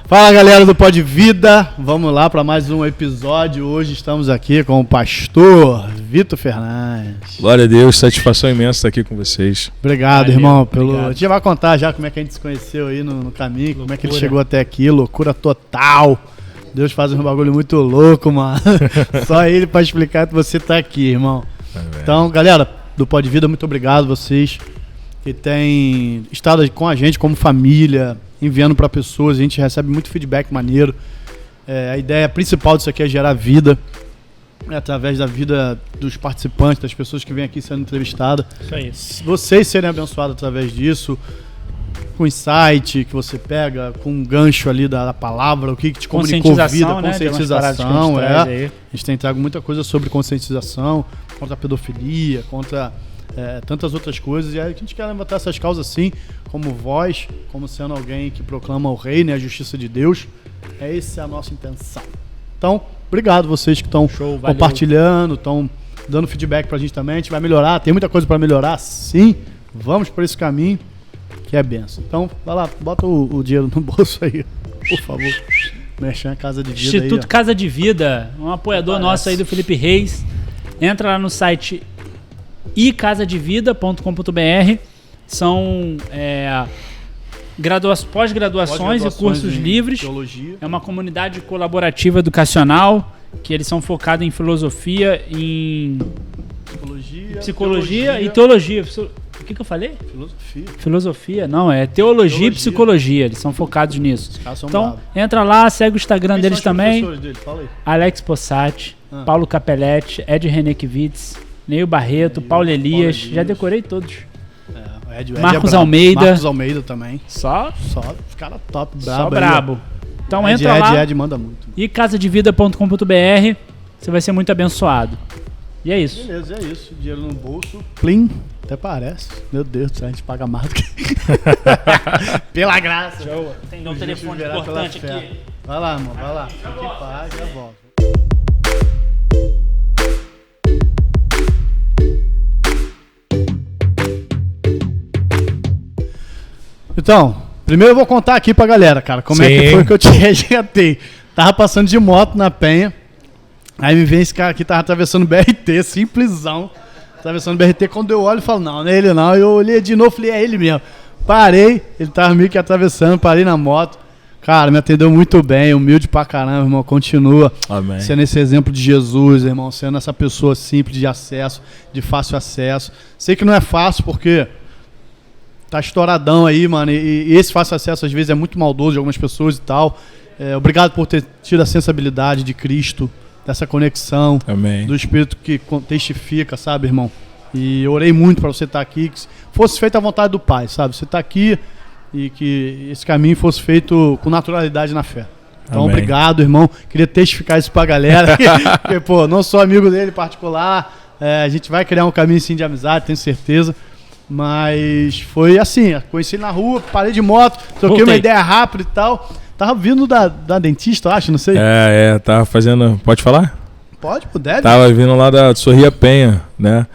Fala, galera do Pod Vida, vamos lá para mais um episódio. Hoje estamos aqui com o pastor Vitor Fernandes. Glória a Deus, satisfação imensa estar aqui com vocês. Obrigado, Valeu, irmão. obrigado. A gente vai contar já como é que a gente se conheceu aí no caminho, como é que ele chegou até aqui, loucura total. Deus faz um bagulho muito louco, mano. Só ele para explicar que você tá aqui, irmão. Então, galera do Pod Vida, muito obrigado vocês que têm estado com a gente como família, enviando para pessoas. A gente recebe muito feedback maneiro. A ideia principal disso aqui é gerar vida, através da vida dos participantes, das pessoas que vêm aqui sendo entrevistadas. Isso aí. Vocês serem abençoados através disso, com insight que você pega, com um gancho ali da palavra, o que te comunicou vida, né? conscientização. A A gente tem trago muita coisa sobre conscientização, contra a pedofilia, contra tantas outras coisas. E aí a gente quer levantar essas causas assim, como voz, como sendo alguém que proclama o reino e a justiça de Deus. Essa é a nossa intenção. Então, obrigado vocês que estão compartilhando, estão dando feedback pra gente também. A gente vai melhorar, tem muita coisa pra melhorar, sim. Vamos por esse caminho, que é benção. Então, vai lá, bota o dinheiro no bolso aí, por favor. Merchan Casa de Vida. Instituto aí, Casa de Vida, um apoiador nosso aí do Felipe Reis. Entra lá no site icasadevida.com.br. São pós-graduações e cursos livres. Teologia. É uma comunidade colaborativa educacional que eles são focados em filosofia, em psicologia e teologia. O que eu falei? Filosofia? Não, é teologia e psicologia. Eles são focados nisso. Então, entra lá, segue o Instagram deles também. Alex Possati, Paulo Capelletti, Ed Renekiewicz, Neil Barreto, Paulo Elias. Já decorei todos. Marcos Almeida. Marcos Almeida também. Só os caras top, brabo. Só brabo. Então entra lá. Ed manda muito. E casadevida.com.br. Você vai ser muito abençoado. E é isso. Beleza, é isso. Dinheiro no bolso. Plim. Até parece. Meu Deus do céu, a gente paga mais do que... Pela graça. Show. Tem um telefone importante aqui. Vai lá, amor. Vai lá. Fique em paz, já volto. Então, primeiro eu vou contar aqui pra galera, cara, como é que foi que eu te resgatei. Tava passando de moto na Penha, aí me vem esse cara aqui, tava atravessando o BRT, simplesão, atravessando o BRT, quando eu olho, eu falo, não é ele não, eu olhei de novo, falei, é ele mesmo. Parei, ele tava meio que atravessando, parei na moto, cara, me atendeu muito bem, humilde pra caramba, irmão, continua. Amém. Sendo esse exemplo de Jesus, irmão, sendo essa pessoa simples de acesso, de fácil acesso. Sei que não é fácil, porque... tá estouradão aí, mano, e esse fácil acesso às vezes é muito maldoso de algumas pessoas e tal. Obrigado por ter tido a sensibilidade de Cristo, dessa conexão. Amém. Do Espírito que testifica, sabe, irmão? E eu orei muito pra você estar aqui, que fosse feita a vontade do Pai, sabe? Você tá aqui e que esse caminho fosse feito com naturalidade na fé. Então, Amém. Obrigado, irmão. Queria testificar isso pra galera, porque, pô, não sou amigo dele em particular, a gente vai criar um caminho sim de amizade, tenho certeza. Mas foi assim, conheci ele na rua, parei de moto, troquei uma ideia rápida e tal. Tava vindo da dentista, eu acho, não sei. Tava fazendo... Pode falar? Pode, deve. Tava vindo lá da Sorria Penha, né?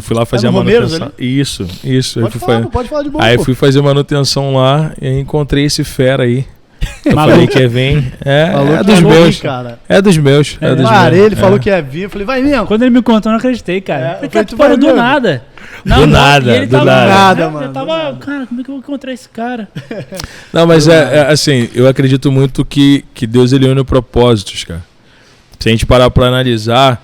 Fui lá fazer a manutenção. Ali? Isso. Pode falar de boa. Aí fui fazer manutenção lá e encontrei esse fera aí. Eu falei que ia vir. É dos meus. Cara. É dos meus. Parei, ele falou que ia vir. Eu falei, vai mesmo. Quando ele me contou, eu não acreditei, cara. Eu falei, tu parou do nada. Não, do nada, e ele do tava, nada. Mano. Eu tava, cara, como é que eu vou encontrar esse cara? Não, mas assim, eu acredito muito que Deus ele une propósitos, cara. Se a gente parar pra analisar,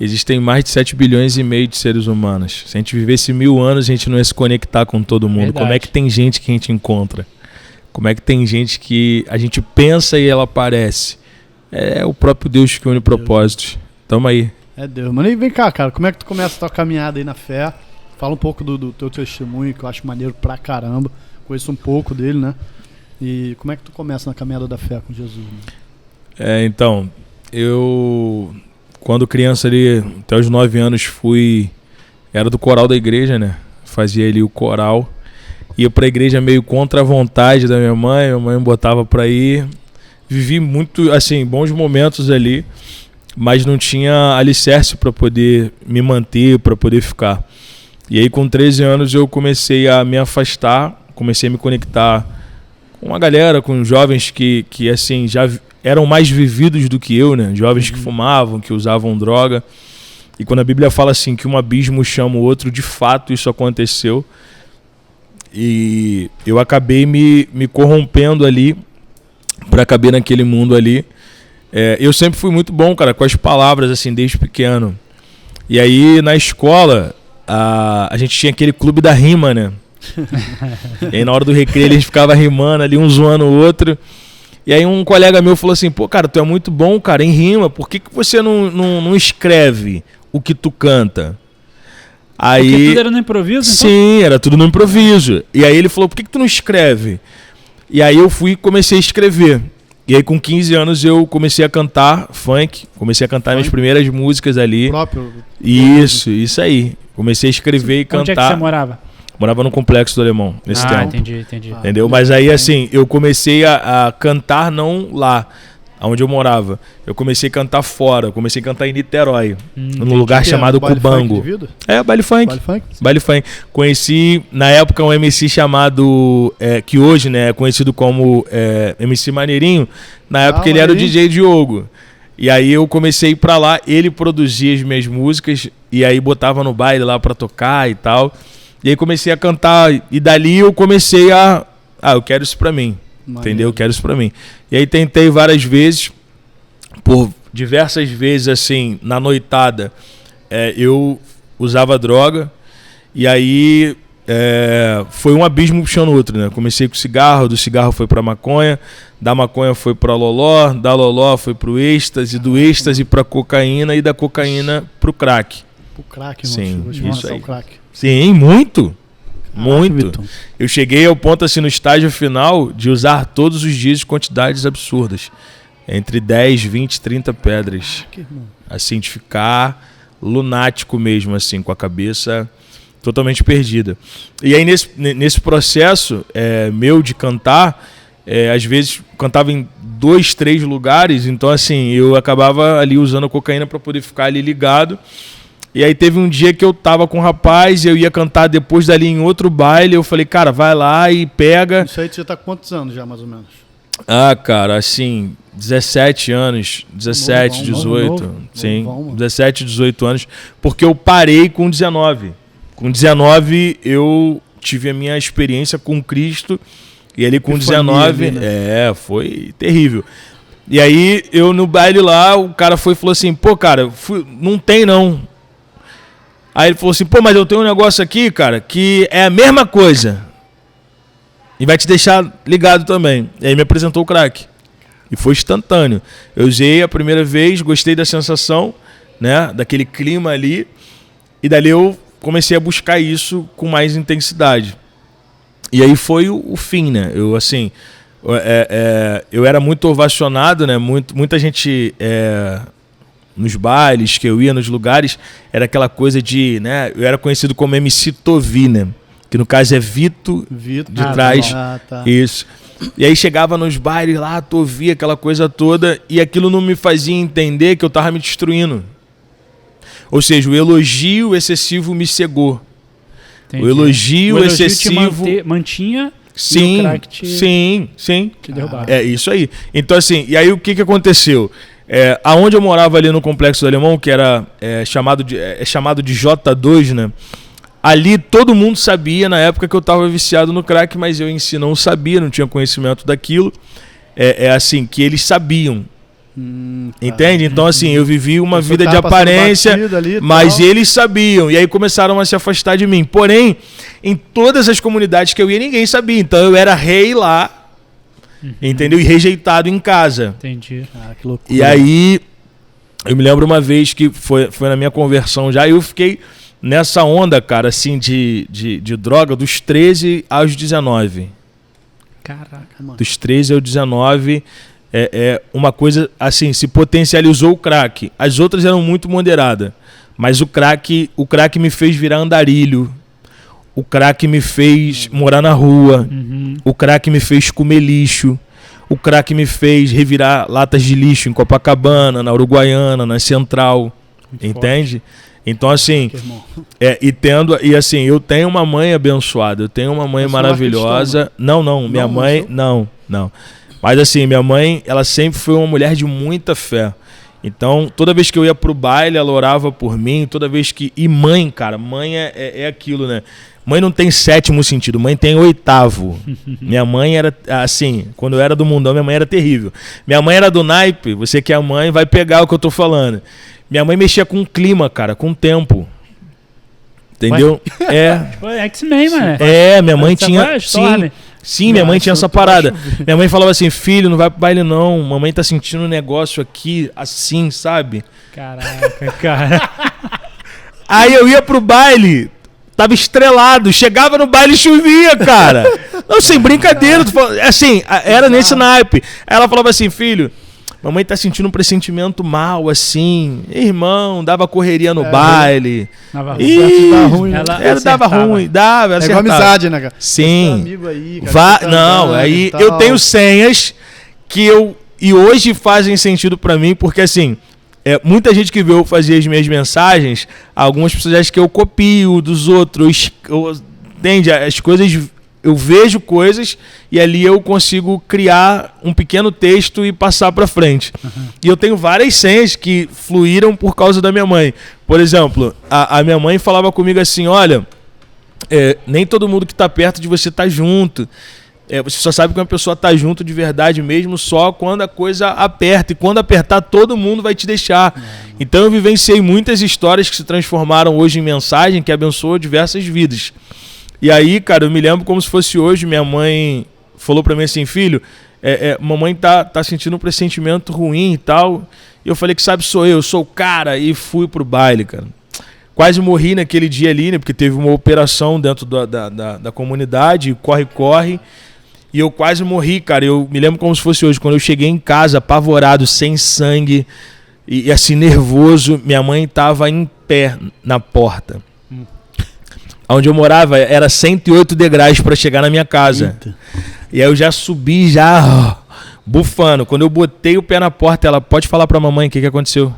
existem mais de 7 bilhões e meio de seres humanos. Se a gente vivesse 1000 anos, a gente não ia se conectar com todo mundo. Verdade. Como é que tem gente que a gente encontra? Como é que tem gente que a gente pensa e ela aparece? É o próprio Deus que une propósitos. Tamo aí. É Deus, mano. E vem cá, cara, como é que tu começa a tua caminhada aí na fé? Fala um pouco do teu testemunho, que eu acho maneiro pra caramba. Conheço um pouco dele, né? E como é que tu começa na caminhada da fé com Jesus? Né? Então, eu... Quando criança ali, até os 9 anos, era do coral da igreja, né? Fazia ali o coral. Ia pra igreja meio contra a vontade da minha mãe me botava pra ir. Vivi muito, assim, bons momentos ali, mas não tinha alicerce pra poder me manter, pra poder ficar. E aí com 13 anos eu comecei a me afastar, comecei a me conectar uma galera, com jovens que assim, já eram mais vividos do que eu, né? Jovens que fumavam, que usavam droga. E quando a Bíblia fala assim, que um abismo chama o outro, de fato isso aconteceu. E eu acabei me corrompendo ali para caber naquele mundo ali. Eu sempre fui muito bom, cara, com as palavras, assim, desde pequeno. E aí, na escola, a gente tinha aquele clube da rima, né? E aí, na hora do recreio, eles ficavam rimando ali, um zoando o outro. E aí, um colega meu falou assim, pô, cara, tu é muito bom, cara, em rima. Por que você não escreve o que tu canta? Aí, porque tudo era no improviso? Então? Sim, era tudo no improviso. E aí ele falou, por que tu não escreve? E aí eu fui e comecei a escrever. E aí com 15 anos eu comecei a cantar funk. Comecei a cantar minhas primeiras músicas ali. Próprio? Isso aí. Comecei a escrever e cantar. Onde é que você morava? Morava no Complexo do Alemão, nesse tempo. Entendi. Entendeu? Mas aí assim, eu comecei a cantar não lá, onde eu morava. Eu comecei a cantar fora. Eu comecei a cantar em Niterói, num lugar chamado Cubango. Baile funk. Baile funk. Conheci, na época, um MC chamado, que hoje, né, é conhecido como MC Maneirinho. Na época ele era o DJ Diogo. E aí eu comecei a ir pra lá, ele produzia as minhas músicas, e aí botava no baile lá pra tocar e tal. E aí comecei a cantar, e dali eu comecei eu quero isso pra mim. Entendeu? Eu quero isso pra mim. E aí tentei várias vezes, por diversas vezes, assim, na noitada, eu usava droga, e aí foi um abismo puxando o outro, né? Comecei com cigarro, do cigarro foi pra maconha, da maconha foi pra loló, da loló foi pro êxtase, do êxtase pra cocaína, e da cocaína pro crack. Pro crack, sim, isso aí. Crack. Sim, muito. Muito. Eu cheguei ao ponto, assim, no estágio final, de usar todos os dias quantidades absurdas. Entre 10, 20, 30 pedras. Assim, de ficar lunático mesmo, assim, com a cabeça totalmente perdida. E aí, nesse processo meu de cantar, às vezes cantava em 2, 3 lugares, então, assim, eu acabava ali usando a cocaína para poder ficar ali ligado. E aí teve um dia que eu tava com um rapaz, eu ia cantar depois dali em outro baile, eu falei, cara, vai lá e pega. Isso aí você tá com quantos anos já, mais ou menos? Cara, assim, 17 anos, 17, 18, sim, 17, 18 anos, porque eu parei com 19. Com 19 eu tive a minha experiência com Cristo, e ali com 19, ali, né? Foi terrível. E aí eu no baile lá, o cara foi e falou assim, pô, cara, não tem não. Aí ele falou assim, pô, mas eu tenho um negócio aqui, cara, que é a mesma coisa. E vai te deixar ligado também. E aí me apresentou o crack. E foi instantâneo. Eu usei a primeira vez, gostei da sensação, né, daquele clima ali. E dali eu comecei a buscar isso com mais intensidade. E aí foi o fim, né? Eu, assim, eu era muito ovacionado, né? Muita gente... nos bailes que eu ia, nos lugares, era aquela coisa de, né, eu era conhecido como MC Tovi, né, que no caso é Vito de trás, tá. Isso. E aí chegava nos bailes lá, Tovi, aquela coisa toda, e aquilo não me fazia entender que eu tava me destruindo. Ou seja, o elogio excessivo me cegou. Entendi. O elogio excessivo mantinha. Sim, e o crack te derrubava. É isso aí. Então, assim, e aí o que aconteceu? Aonde eu morava ali no Complexo do Alemão, que era chamado de J2, né? Ali todo mundo sabia na época que eu estava viciado no crack, mas eu em si não sabia, não tinha conhecimento daquilo. Assim, que eles sabiam. Entende? Então, assim, eu vivi uma vida de aparência, mas eles sabiam. E aí começaram a se afastar de mim. Porém, em todas as comunidades que eu ia, ninguém sabia. Então eu era rei lá. Entendeu? E rejeitado em casa. Entendi. Que loucura. E aí, eu me lembro uma vez que foi na minha conversão já, e eu fiquei nessa onda, cara, assim, de droga, dos 13 aos 19. Caraca, mano. Dos 13 aos 19, uma coisa, assim, se potencializou o crack. As outras eram muito moderadas, mas o crack me fez virar andarilho. O crack me fez morar na rua. O crack me fez comer lixo. O crack me fez revirar latas de lixo em Copacabana, na Uruguaiana, na Central. Entende? Então, assim, e assim, eu tenho uma mãe abençoada, eu tenho uma mãe maravilhosa. Não, minha mãe, não. Mas assim, minha mãe, ela sempre foi uma mulher de muita fé. Então, toda vez que eu ia pro baile, ela orava por mim, toda vez que... E mãe, cara, mãe é aquilo, né? Mãe não tem 7º sentido, mãe tem 8º. Minha mãe era, assim, quando eu era do mundão, minha mãe era terrível. Minha mãe era do naipe, você que é mãe vai pegar o que eu tô falando. Minha mãe mexia com o clima, cara, com o tempo. Entendeu? X-Men, mano. Minha mãe tinha... Sim, minha mãe tinha essa parada. Minha mãe falava assim, filho, não vai pro baile não. Mamãe tá sentindo um negócio aqui, assim, sabe? Caraca, cara. Aí eu ia pro baile, tava estrelado. Chegava no baile e chovia, cara. Não, sem brincadeira. Assim, era nesse naipe. Aí ela falava assim, filho, mamãe tá sentindo um pressentimento mal, assim. Irmão, dava correria no baile. Dava ruim. Dava ruim, dava. É igual amizade, né, cara? Sim. Amigo aí, cara, não, aí eu tenho senhas que e hoje fazem sentido pra mim, porque assim, muita gente que vê eu fazer as minhas mensagens, algumas pessoas acham que eu copio dos outros. Entende? As coisas... Eu vejo coisas e ali eu consigo criar um pequeno texto e passar para frente. E eu tenho várias senhas que fluíram por causa da minha mãe. Por exemplo, a minha mãe falava comigo assim, olha, nem todo mundo que está perto de você está junto. Você só sabe que uma pessoa está junto de verdade mesmo só quando a coisa aperta. E quando apertar, todo mundo vai te deixar. Então eu vivenciei muitas histórias que se transformaram hoje em mensagem que abençoam diversas vidas. E aí, cara, eu me lembro como se fosse hoje, minha mãe falou pra mim assim, filho, mamãe tá sentindo um pressentimento ruim e tal. E eu falei que sou eu sou o cara, e fui pro baile, cara. Quase morri naquele dia ali, né, porque teve uma operação dentro da comunidade, corre. E eu quase morri, cara. Eu me lembro como se fosse hoje, quando eu cheguei em casa, apavorado, sem sangue, e assim, nervoso, minha mãe tava em pé na porta. Onde eu morava era 108 degraus para chegar na minha casa. Eita. E aí eu já subi, bufando. Quando eu botei o pé na porta, ela, pode falar pra mamãe o que aconteceu?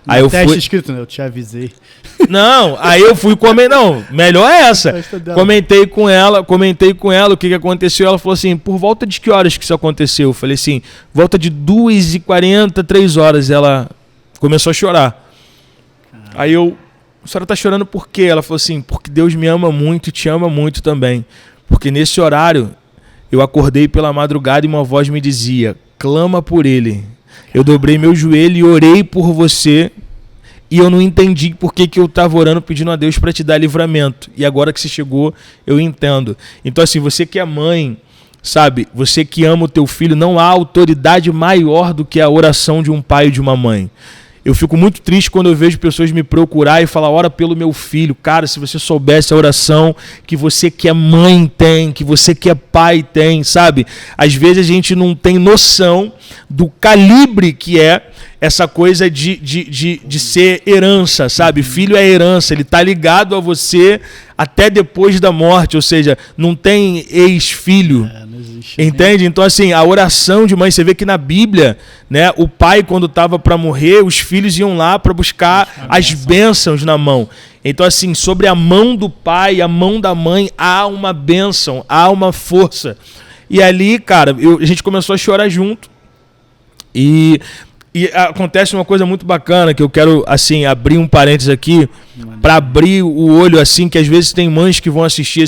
Aí eu fui escrito, né? Eu te avisei. Não, aí eu fui comer. Não, melhor é essa. Comentei com ela o que aconteceu. Ela falou assim, por volta de que horas que isso aconteceu? Eu falei assim, volta de 2h40, 3 horas. Ela começou a chorar. Aí eu... A senhora tá chorando por quê? Ela falou assim, porque Deus me ama muito e te ama muito também. Porque nesse horário, eu acordei pela madrugada e uma voz me dizia, clama por ele. Eu dobrei meu joelho e orei por você e eu não entendi por que eu estava orando pedindo a Deus para te dar livramento. E agora que você chegou, eu entendo. Então assim, você que é mãe, sabe? Você que ama o teu filho, não há autoridade maior do que a oração de um pai e de uma mãe. Eu fico muito triste quando eu vejo pessoas me procurar e falar, ora pelo meu filho. Cara, se você soubesse a oração que você que é mãe tem, que você que é pai tem, sabe? Às vezes a gente não tem noção do calibre que é essa coisa de ser herança, sabe? Filho é herança, ele tá ligado a você até depois da morte, ou seja, não tem ex-filho. Não existe. Entende? Então, assim, a oração de mãe, você vê que na Bíblia, né, o pai, quando estava para morrer, os filhos iam lá para buscar as bênçãos na mão. Então, assim, sobre a mão do pai, a mão da mãe, há uma bênção, há uma força. E ali, cara, a gente começou a chorar junto. E acontece uma coisa muito bacana, que eu quero, assim, abrir um parênteses aqui, para abrir o olho, assim, que às vezes tem mães que vão assistir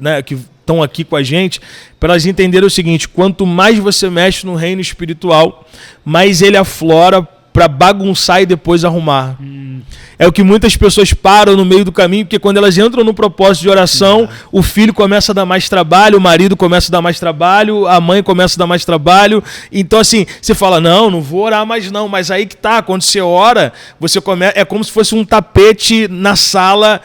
né, que estão aqui com a gente, para elas entenderem o seguinte, quanto mais você mexe no reino espiritual, mais ele aflora para bagunçar e depois arrumar. É o que muitas pessoas param no meio do caminho, porque quando elas entram no propósito de oração, o filho começa a dar mais trabalho, o marido começa a dar mais trabalho, a mãe começa a dar mais trabalho. Então, assim, você fala, não vou orar mais não. Mas aí que tá, quando você ora, você começa, é como se fosse um tapete na sala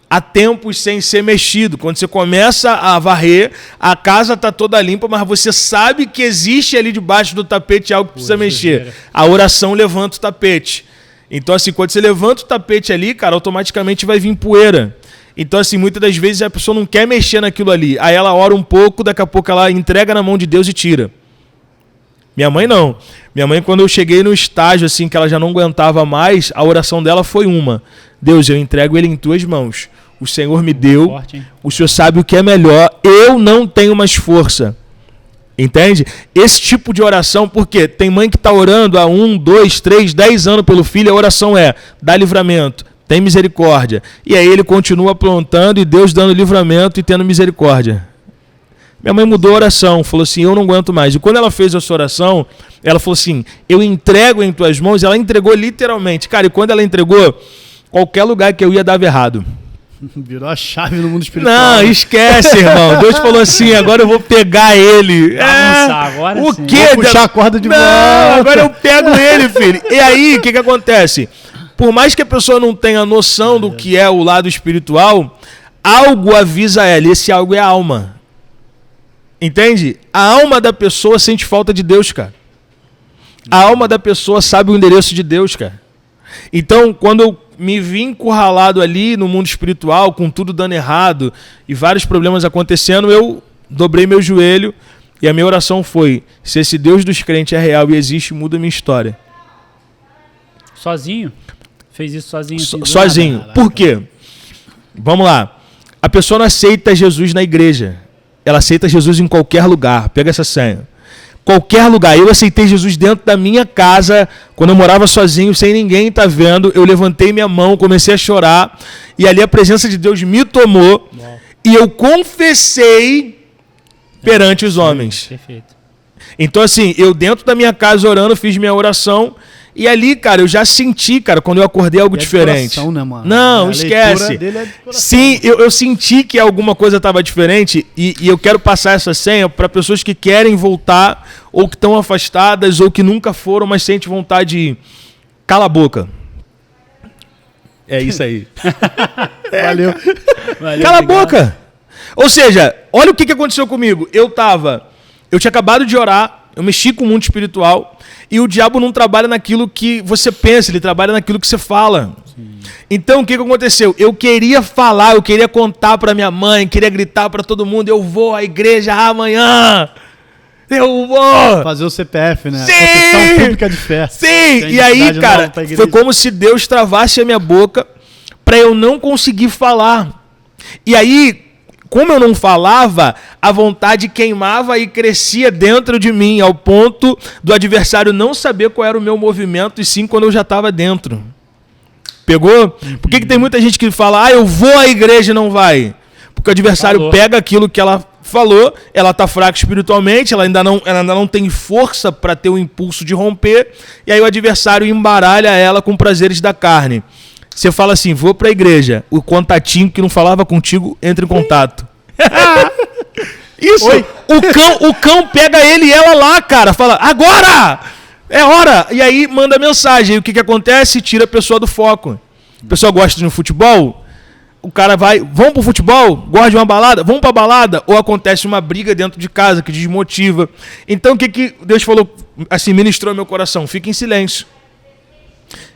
há tempos sem ser mexido. Quando você começa a varrer, a casa está toda limpa, mas você sabe que existe ali debaixo do tapete algo que precisa mexer. A oração levanta o tapete. Então, assim, quando você levanta o tapete ali, cara, automaticamente vai vir poeira. Então, assim, muitas das vezes a pessoa não quer mexer naquilo ali. Aí ela ora um pouco, daqui a pouco ela entrega na mão de Deus e tira. Minha mãe não. Minha mãe, quando eu cheguei no estágio assim que ela já não aguentava mais, a oração dela foi uma: Deus, eu entrego ele em tuas mãos. O Senhor me deu, forte, o Senhor sabe o que é melhor, eu não tenho mais força. Entende? Esse tipo de oração, porque tem mãe que está orando há 1, 2, 3, 10 anos pelo filho, a oração é: dá livramento, tem misericórdia. E aí ele continua aprontando e Deus dando livramento e tendo misericórdia. Minha mãe mudou a oração, falou assim: eu não aguento mais. E quando ela fez essa oração, ela falou assim: eu entrego em tuas mãos. Ela entregou literalmente. Cara, e quando ela entregou, qualquer lugar que eu ia dava errado. Virou a chave no mundo espiritual. Não, esquece, irmão. Deus falou assim: agora eu vou pegar ele. Agora o sim. quê? Vou puxar a corda de volta. Agora eu pego ele, filho. E aí, o que acontece? Por mais que a pessoa não tenha noção do que é o lado espiritual, algo avisa ela. E esse algo é a alma. Entende? A alma da pessoa sente falta de Deus, cara. A alma da pessoa sabe o endereço de Deus, cara. Então, quando eu me vi encurralado ali no mundo espiritual, com tudo dando errado e vários problemas acontecendo, eu dobrei meu joelho e a minha oração foi: se esse Deus dos crentes é real e existe, muda a minha história. Sozinho? Fez isso sozinho? Assim, sozinho. Por quê? Vamos lá. A pessoa não aceita Jesus na igreja. Ela aceita Jesus em qualquer lugar. Pega essa senha. Qualquer lugar. Eu aceitei Jesus dentro da minha casa, quando eu morava sozinho, sem ninguém estar vendo. Eu levantei minha mão, comecei a chorar. E ali a presença de Deus me tomou. E eu confessei perante os homens. Perfeito. Então, assim, eu dentro da minha casa orando, fiz minha oração. E ali, cara, eu já senti, cara, quando eu acordei algo diferente. Coração, né, mano? Não, esquece. Dele é de sim, eu senti que alguma coisa estava diferente e eu quero passar essa senha para pessoas que querem voltar ou que estão afastadas ou que nunca foram, mas sentem vontade de ir. Cala a boca. É isso aí. Valeu. Cala a boca. Ou seja, olha o que aconteceu comigo. Eu tinha acabado de orar, eu mexi com o mundo espiritual. E o diabo não trabalha naquilo que você pensa, ele trabalha naquilo que você fala. Sim. Então, o que aconteceu? Eu queria falar, eu queria contar para minha mãe, queria gritar para todo mundo: eu vou à igreja amanhã. Eu vou. Fazer o CPF, né? Sim! Confissão Pública de Fé. Sim! E aí, cara, foi como se Deus travasse a minha boca para eu não conseguir falar. E aí, como eu não falava, a vontade queimava e crescia dentro de mim, ao ponto do adversário não saber qual era o meu movimento, e sim quando eu já estava dentro. Pegou? Por que tem muita gente que fala: eu vou à igreja e não vai? Porque o adversário pega aquilo que ela falou, ela está fraca espiritualmente, ela ainda não tem força para ter o impulso de romper, e aí o adversário embaralha ela com prazeres da carne. Você fala assim: vou pra igreja. O contatinho que não falava contigo entra em contato. Isso. Oi. O cão pega ele e ela lá, cara. Fala: agora! É hora! E aí manda mensagem. E o que acontece? Tira a pessoa do foco. A pessoa gosta de um futebol. O cara vai: vamos pro futebol? Gosta de uma balada? Vamos pra balada? Ou acontece uma briga dentro de casa que desmotiva. Então o que Deus falou, assim, ministrou meu coração? Fica em silêncio.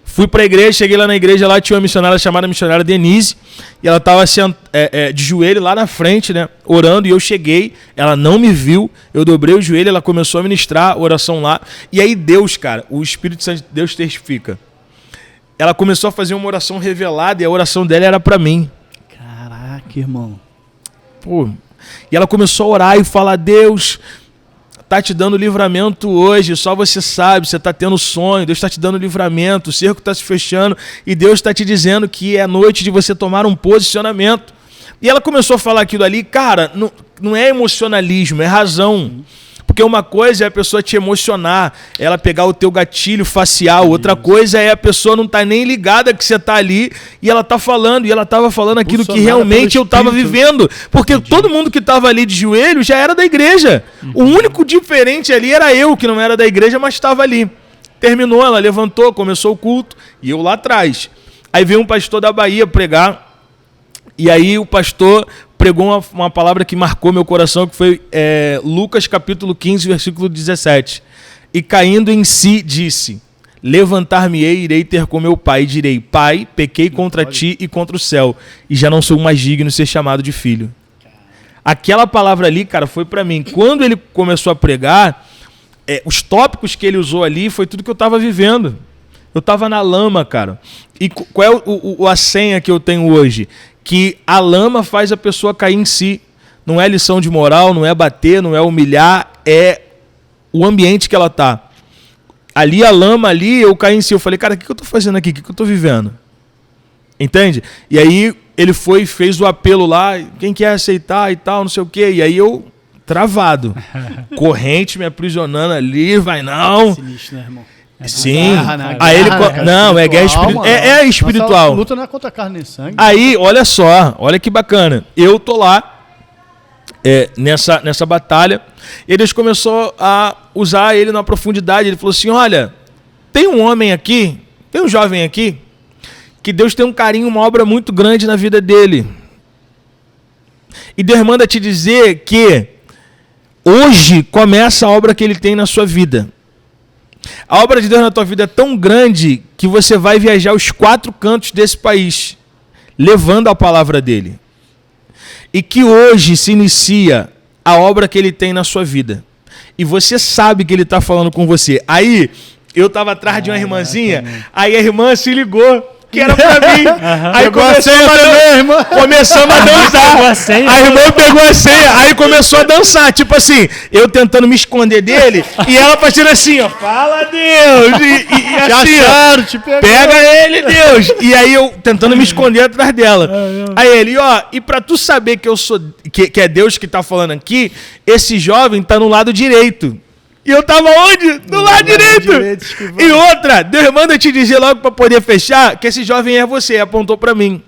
Fui pra igreja, cheguei lá na igreja, lá tinha uma missionária chamada missionária Denise, e ela tava de joelho lá na frente, né, orando, e eu cheguei, ela não me viu, eu dobrei o joelho, ela começou a ministrar a oração lá, e aí Deus, cara, o Espírito Santo de Deus testifica. Ela começou a fazer uma oração revelada, e a oração dela era pra mim. Caraca, irmão. Pô, e ela começou a orar e falar: Deus tá te dando livramento hoje, só você sabe, você tá tendo sonho, Deus tá te dando livramento, o cerco tá se fechando e Deus tá te dizendo que é noite de você tomar um posicionamento. E ela começou a falar aquilo ali, cara, não é emocionalismo, é razão. Porque uma coisa é a pessoa te emocionar, ela pegar o teu gatilho facial, outra coisa é a pessoa não tá nem ligada que você tá ali e ela tá falando, e ela tava falando aquilo que realmente eu tava vivendo. Porque todo mundo que tava ali de joelho já era da igreja. O único diferente ali era eu, que não era da igreja, mas estava ali. Terminou, ela levantou, começou o culto, e eu lá atrás. Aí veio um pastor da Bahia pregar, e aí o pastor pregou uma palavra que marcou meu coração, que foi Lucas capítulo 15, versículo 17. E caindo em si, disse: levantar-me-ei, irei ter com meu pai, e direi: Pai, pequei contra ti e contra o céu, e já não sou mais digno de ser chamado de filho. Aquela palavra ali, cara, foi pra mim. Quando ele começou a pregar, os tópicos que ele usou ali foi tudo que eu estava vivendo. Eu estava na lama, cara. E qual é a senha que eu tenho hoje? Que a lama faz a pessoa cair em si. Não é lição de moral, não é bater, não é humilhar, é o ambiente que ela tá. Ali a lama, ali eu caí em si. Eu falei, cara, o que eu tô fazendo aqui? O que eu tô vivendo? Entende? E aí ele fez o apelo lá, quem quer aceitar e tal, não sei o quê. E aí eu, travado. Corrente me aprisionando ali, vai não. Sinistro, né, irmão? Sim. Aí ele não, é guerra espiritual. É espiritual. Nossa luta não é contra carne nem sangue. Aí, olha só, olha que bacana. Eu tô lá nessa batalha, e Deus começou a usar ele na profundidade. Ele falou assim: olha, tem um homem aqui, tem um jovem aqui, que Deus tem um carinho, uma obra muito grande na vida dele. E Deus manda te dizer que hoje começa a obra que ele tem na sua vida. A obra de Deus na tua vida é tão grande que você vai viajar os 4 cantos desse país, levando a palavra dele. E que hoje se inicia a obra que ele tem na sua vida. E você sabe que ele está falando com você. Aí, eu estava atrás de uma irmãzinha, aí a irmã se ligou, que era pra mim. Aí começamos a dançar. A irmã pegou a senha, aí começou a dançar. Tipo assim, eu tentando me esconder dele, e ela fazendo assim, ó, fala Deus. E assim, ó, pega ele, Deus. E aí eu tentando me esconder atrás dela. Aí ele, ó, e pra tu saber que eu sou, que é Deus que tá falando aqui, esse jovem tá no lado direito. E eu tava onde? Do lado direito. E outra, Deus manda te dizer logo pra poder fechar que esse jovem é você, apontou pra mim.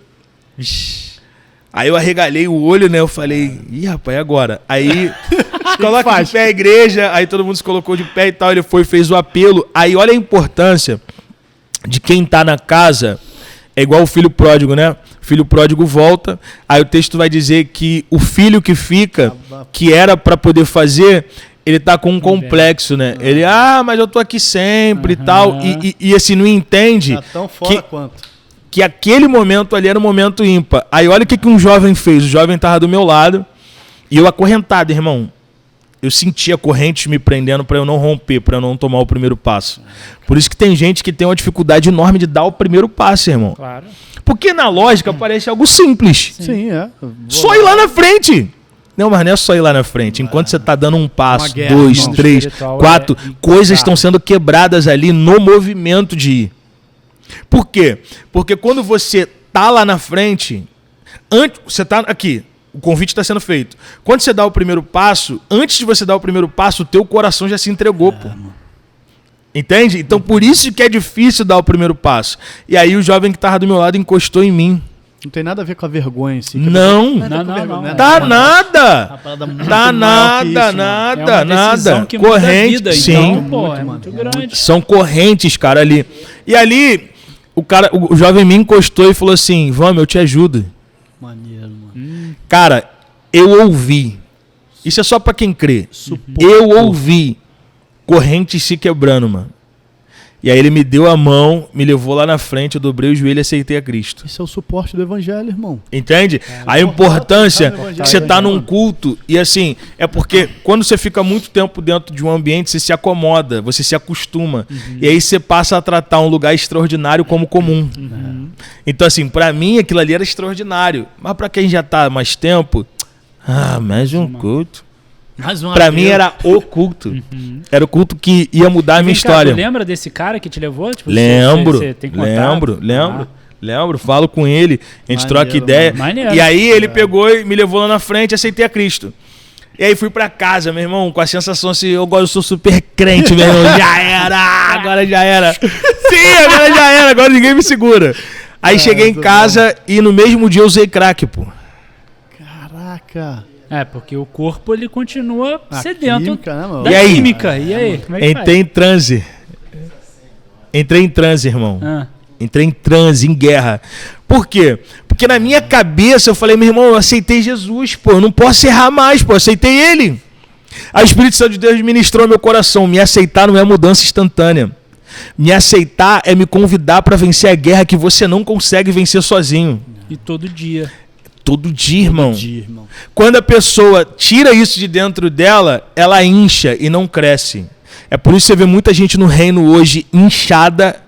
Aí eu arregalei o olho, né? Eu falei, ih, rapaz, e agora? Aí, coloca de pé a igreja, aí todo mundo se colocou de pé e tal, ele fez o apelo. Aí olha a importância de quem tá na casa, é igual o filho pródigo, né? O filho pródigo volta, aí o texto vai dizer que o filho que fica, que era pra poder fazer, ele tá com um complexo, né? Ele, mas eu tô aqui sempre e tal. E assim, não entende tá tão fora quanto. Que aquele momento ali era um momento ímpar. Aí olha o que um jovem fez. O jovem tava do meu lado e eu acorrentado, irmão. Eu sentia correntes me prendendo para eu não romper, para eu não tomar o primeiro passo. Por isso que tem gente que tem uma dificuldade enorme de dar o primeiro passo, irmão. Claro. Porque na lógica parece algo simples. Sim, é. Só ir lá na frente. Não, mas não é só ir lá na frente. Enquanto você está dando um passo, 2, 3, 4, coisas estão sendo quebradas ali no movimento de ir. Por quê? Porque quando você está lá na frente, você está aqui, o convite está sendo feito. Quando você dá o primeiro passo, antes de você dar o primeiro passo, o teu coração já se entregou, pô. Entende? Então por isso que é difícil dar o primeiro passo. E aí o jovem que estava do meu lado encostou em mim. Não tem nada a ver com a vergonha em si. Não. Tá nada. Tá nada. Corrente, sim. Então, pô, é muito grande. São correntes, cara, ali. E ali, o jovem me encostou e falou assim, vamos, eu te ajudo. Maneiro, mano. Cara, eu ouvi. Isso é só pra quem crê. Eu ouvi correntes se quebrando, mano. E aí ele me deu a mão, me levou lá na frente, eu dobrei o joelho e aceitei a Cristo. Isso é o suporte do evangelho, irmão. Entende? A importância que você tá num culto, e assim, é porque quando você fica muito tempo dentro de um ambiente, você se acomoda, você se acostuma. E aí você passa a tratar um lugar extraordinário como comum. Então assim, pra mim aquilo ali era extraordinário. Mas pra quem já tá há mais tempo, mais um culto. Pra mim era o culto. Era o culto que ia mudar a minha história. Você lembra desse cara que te levou? Tipo, lembro, você tem lembro, falo com ele, a gente troca ideia. E aí ele pegou e me levou lá na frente, aceitei a Cristo. E aí fui pra casa, meu irmão, com a sensação assim, eu sou super crente, meu irmão. Agora já era. Sim, agora já era, agora ninguém me segura. Aí cheguei em casa e no mesmo dia eu usei crack, pô. Caraca. Porque o corpo ele continua sedento da química. E aí? Como é que Entrei em transe. Entrei em transe, irmão. Entrei em transe, em guerra. Por quê? Porque na minha cabeça eu falei, meu irmão, eu aceitei Jesus, pô, eu não posso errar mais, pô, eu aceitei ele. A Espírito Santo de Deus ministrou meu coração. Me aceitar não é mudança instantânea. Me aceitar é me convidar para vencer a guerra que você não consegue vencer sozinho. E todo dia. Todo dia, irmão. Quando a pessoa tira isso de dentro dela, ela incha e não cresce. É por isso que você vê muita gente no reino hoje inchada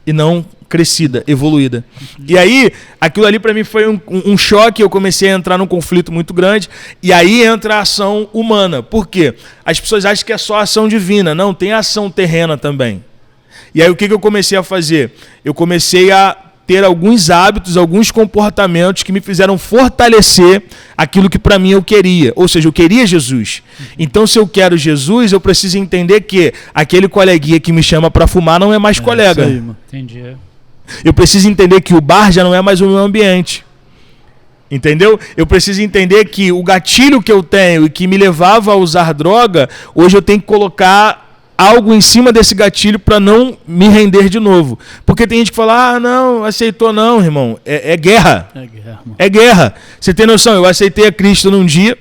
e não crescida, evoluída. E aí, aquilo ali para mim foi um choque, eu comecei a entrar num conflito muito grande, e aí entra a ação humana. Por quê? As pessoas acham que é só ação divina. Não, tem ação terrena também. E aí o que eu comecei a fazer? Eu comecei a ter alguns hábitos, alguns comportamentos que me fizeram fortalecer aquilo que para mim eu queria. Ou seja, eu queria Jesus. Então, se eu quero Jesus, eu preciso entender que aquele coleguinha que me chama para fumar não é mais colega. Isso aí, mano. Entendi. Eu preciso entender que o bar já não é mais o meu ambiente. Entendeu? Eu preciso entender que o gatilho que eu tenho e que me levava a usar droga, hoje eu tenho que colocar algo em cima desse gatilho para não me render de novo. Porque tem gente que fala, não, aceitou não, irmão. É guerra. É guerra, mano. É guerra. Você tem noção? Eu aceitei a Cristo num dia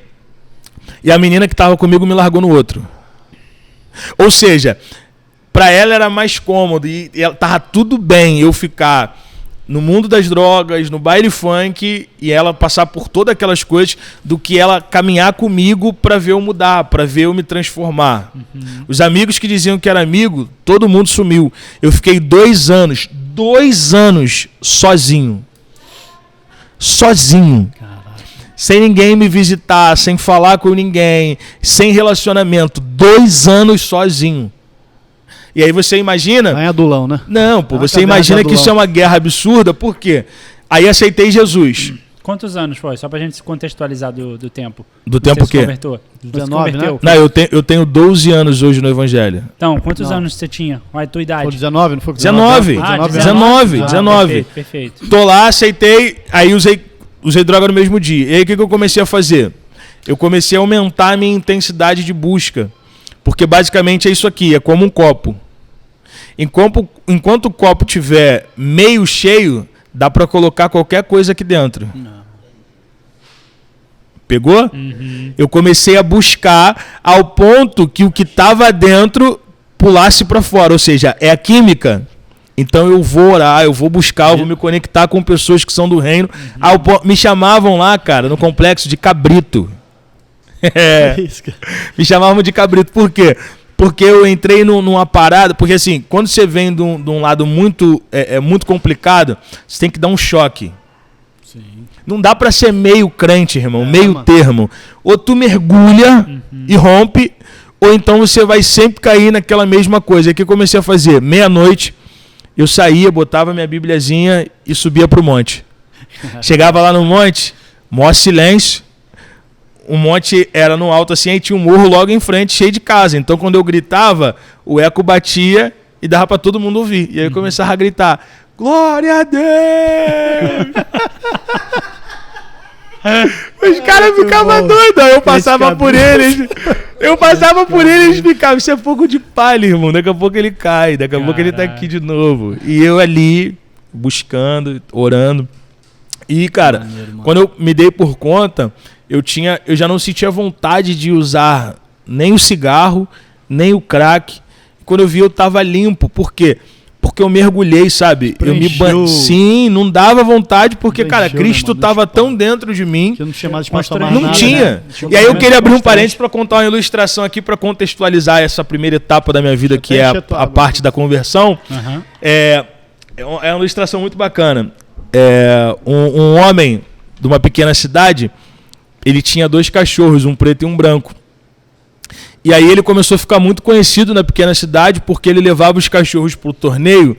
e a menina que estava comigo me largou no outro. Ou seja, para ela era mais cômodo e ela tava tudo bem eu ficar no mundo das drogas, no baile funk, e ela passar por todas aquelas coisas, do que ela caminhar comigo para ver eu mudar, para ver eu me transformar. Os amigos que diziam que era amigo, todo mundo sumiu. Eu fiquei 2 anos sozinho. Sozinho. Sem ninguém me visitar, sem falar com ninguém, sem relacionamento. 2 anos sozinho. E aí você imagina... Não é adulão, né? Não, pô, você imagina que isso é uma guerra absurda, por quê? Aí aceitei Jesus. Quantos anos foi? Só pra gente se contextualizar do tempo. Do tempo o quê? 19, né? Não, eu tenho 12 anos hoje no Evangelho. Então, quantos anos você tinha? Qual é a tua idade? Foi 19, não foi? 19. Perfeito. Tô lá, aceitei, aí usei droga no mesmo dia. E aí o que eu comecei a fazer? Eu comecei a aumentar a minha intensidade de busca. Porque basicamente é isso aqui, é como um copo. Enquanto o copo tiver meio cheio, dá para colocar qualquer coisa aqui dentro. Não. Pegou? Eu comecei a buscar ao ponto que o que estava dentro pulasse para fora. Ou seja, é a química. Então eu vou orar, eu vou buscar, eu vou me conectar com pessoas que são do reino. Me chamavam lá, cara, no complexo de cabrito. Me chamavam de cabrito. Por quê? Porque eu entrei numa parada, porque assim, quando você vem de um lado muito complicado, você tem que dar um choque. Sim. Não dá pra ser meio crente, irmão, meio termo. Ou tu mergulha e rompe, ou então você vai sempre cair naquela mesma coisa. Aí que eu comecei a fazer? 00:30, eu saía, botava minha bibliazinha e subia pro monte. Chegava lá no monte, maior silêncio. O monte era no alto assim, aí tinha um morro logo em frente, cheio de casa. Então, quando eu gritava, o eco batia e dava para todo mundo ouvir. E aí eu começava a gritar, glória a Deus! Os caras ficavam doidos. Eu passava por eles. Eles ficavam, isso é fogo de palha, irmão. Daqui a pouco ele cai, daqui a pouco ele tá aqui de novo. E eu ali, buscando, orando. E, cara, quando eu me dei por conta... Eu já não sentia vontade de usar nem o cigarro, nem o crack. Quando eu vi, eu tava limpo. Por quê? Porque eu mergulhei, sabe? Sim, não dava vontade, porque, cara, Cristo tava tão dentro de mim. Que eu não tinha mais espaço mais nada. Não tinha. Né? E aí eu queria abrir um parênteses para contar uma ilustração aqui, para contextualizar essa primeira etapa da minha vida, que é a parte da conversão. É uma ilustração muito bacana. Um homem de uma pequena cidade... Ele tinha 2 cachorros, um preto e um branco. E aí ele começou a ficar muito conhecido na pequena cidade porque ele levava os cachorros para o torneio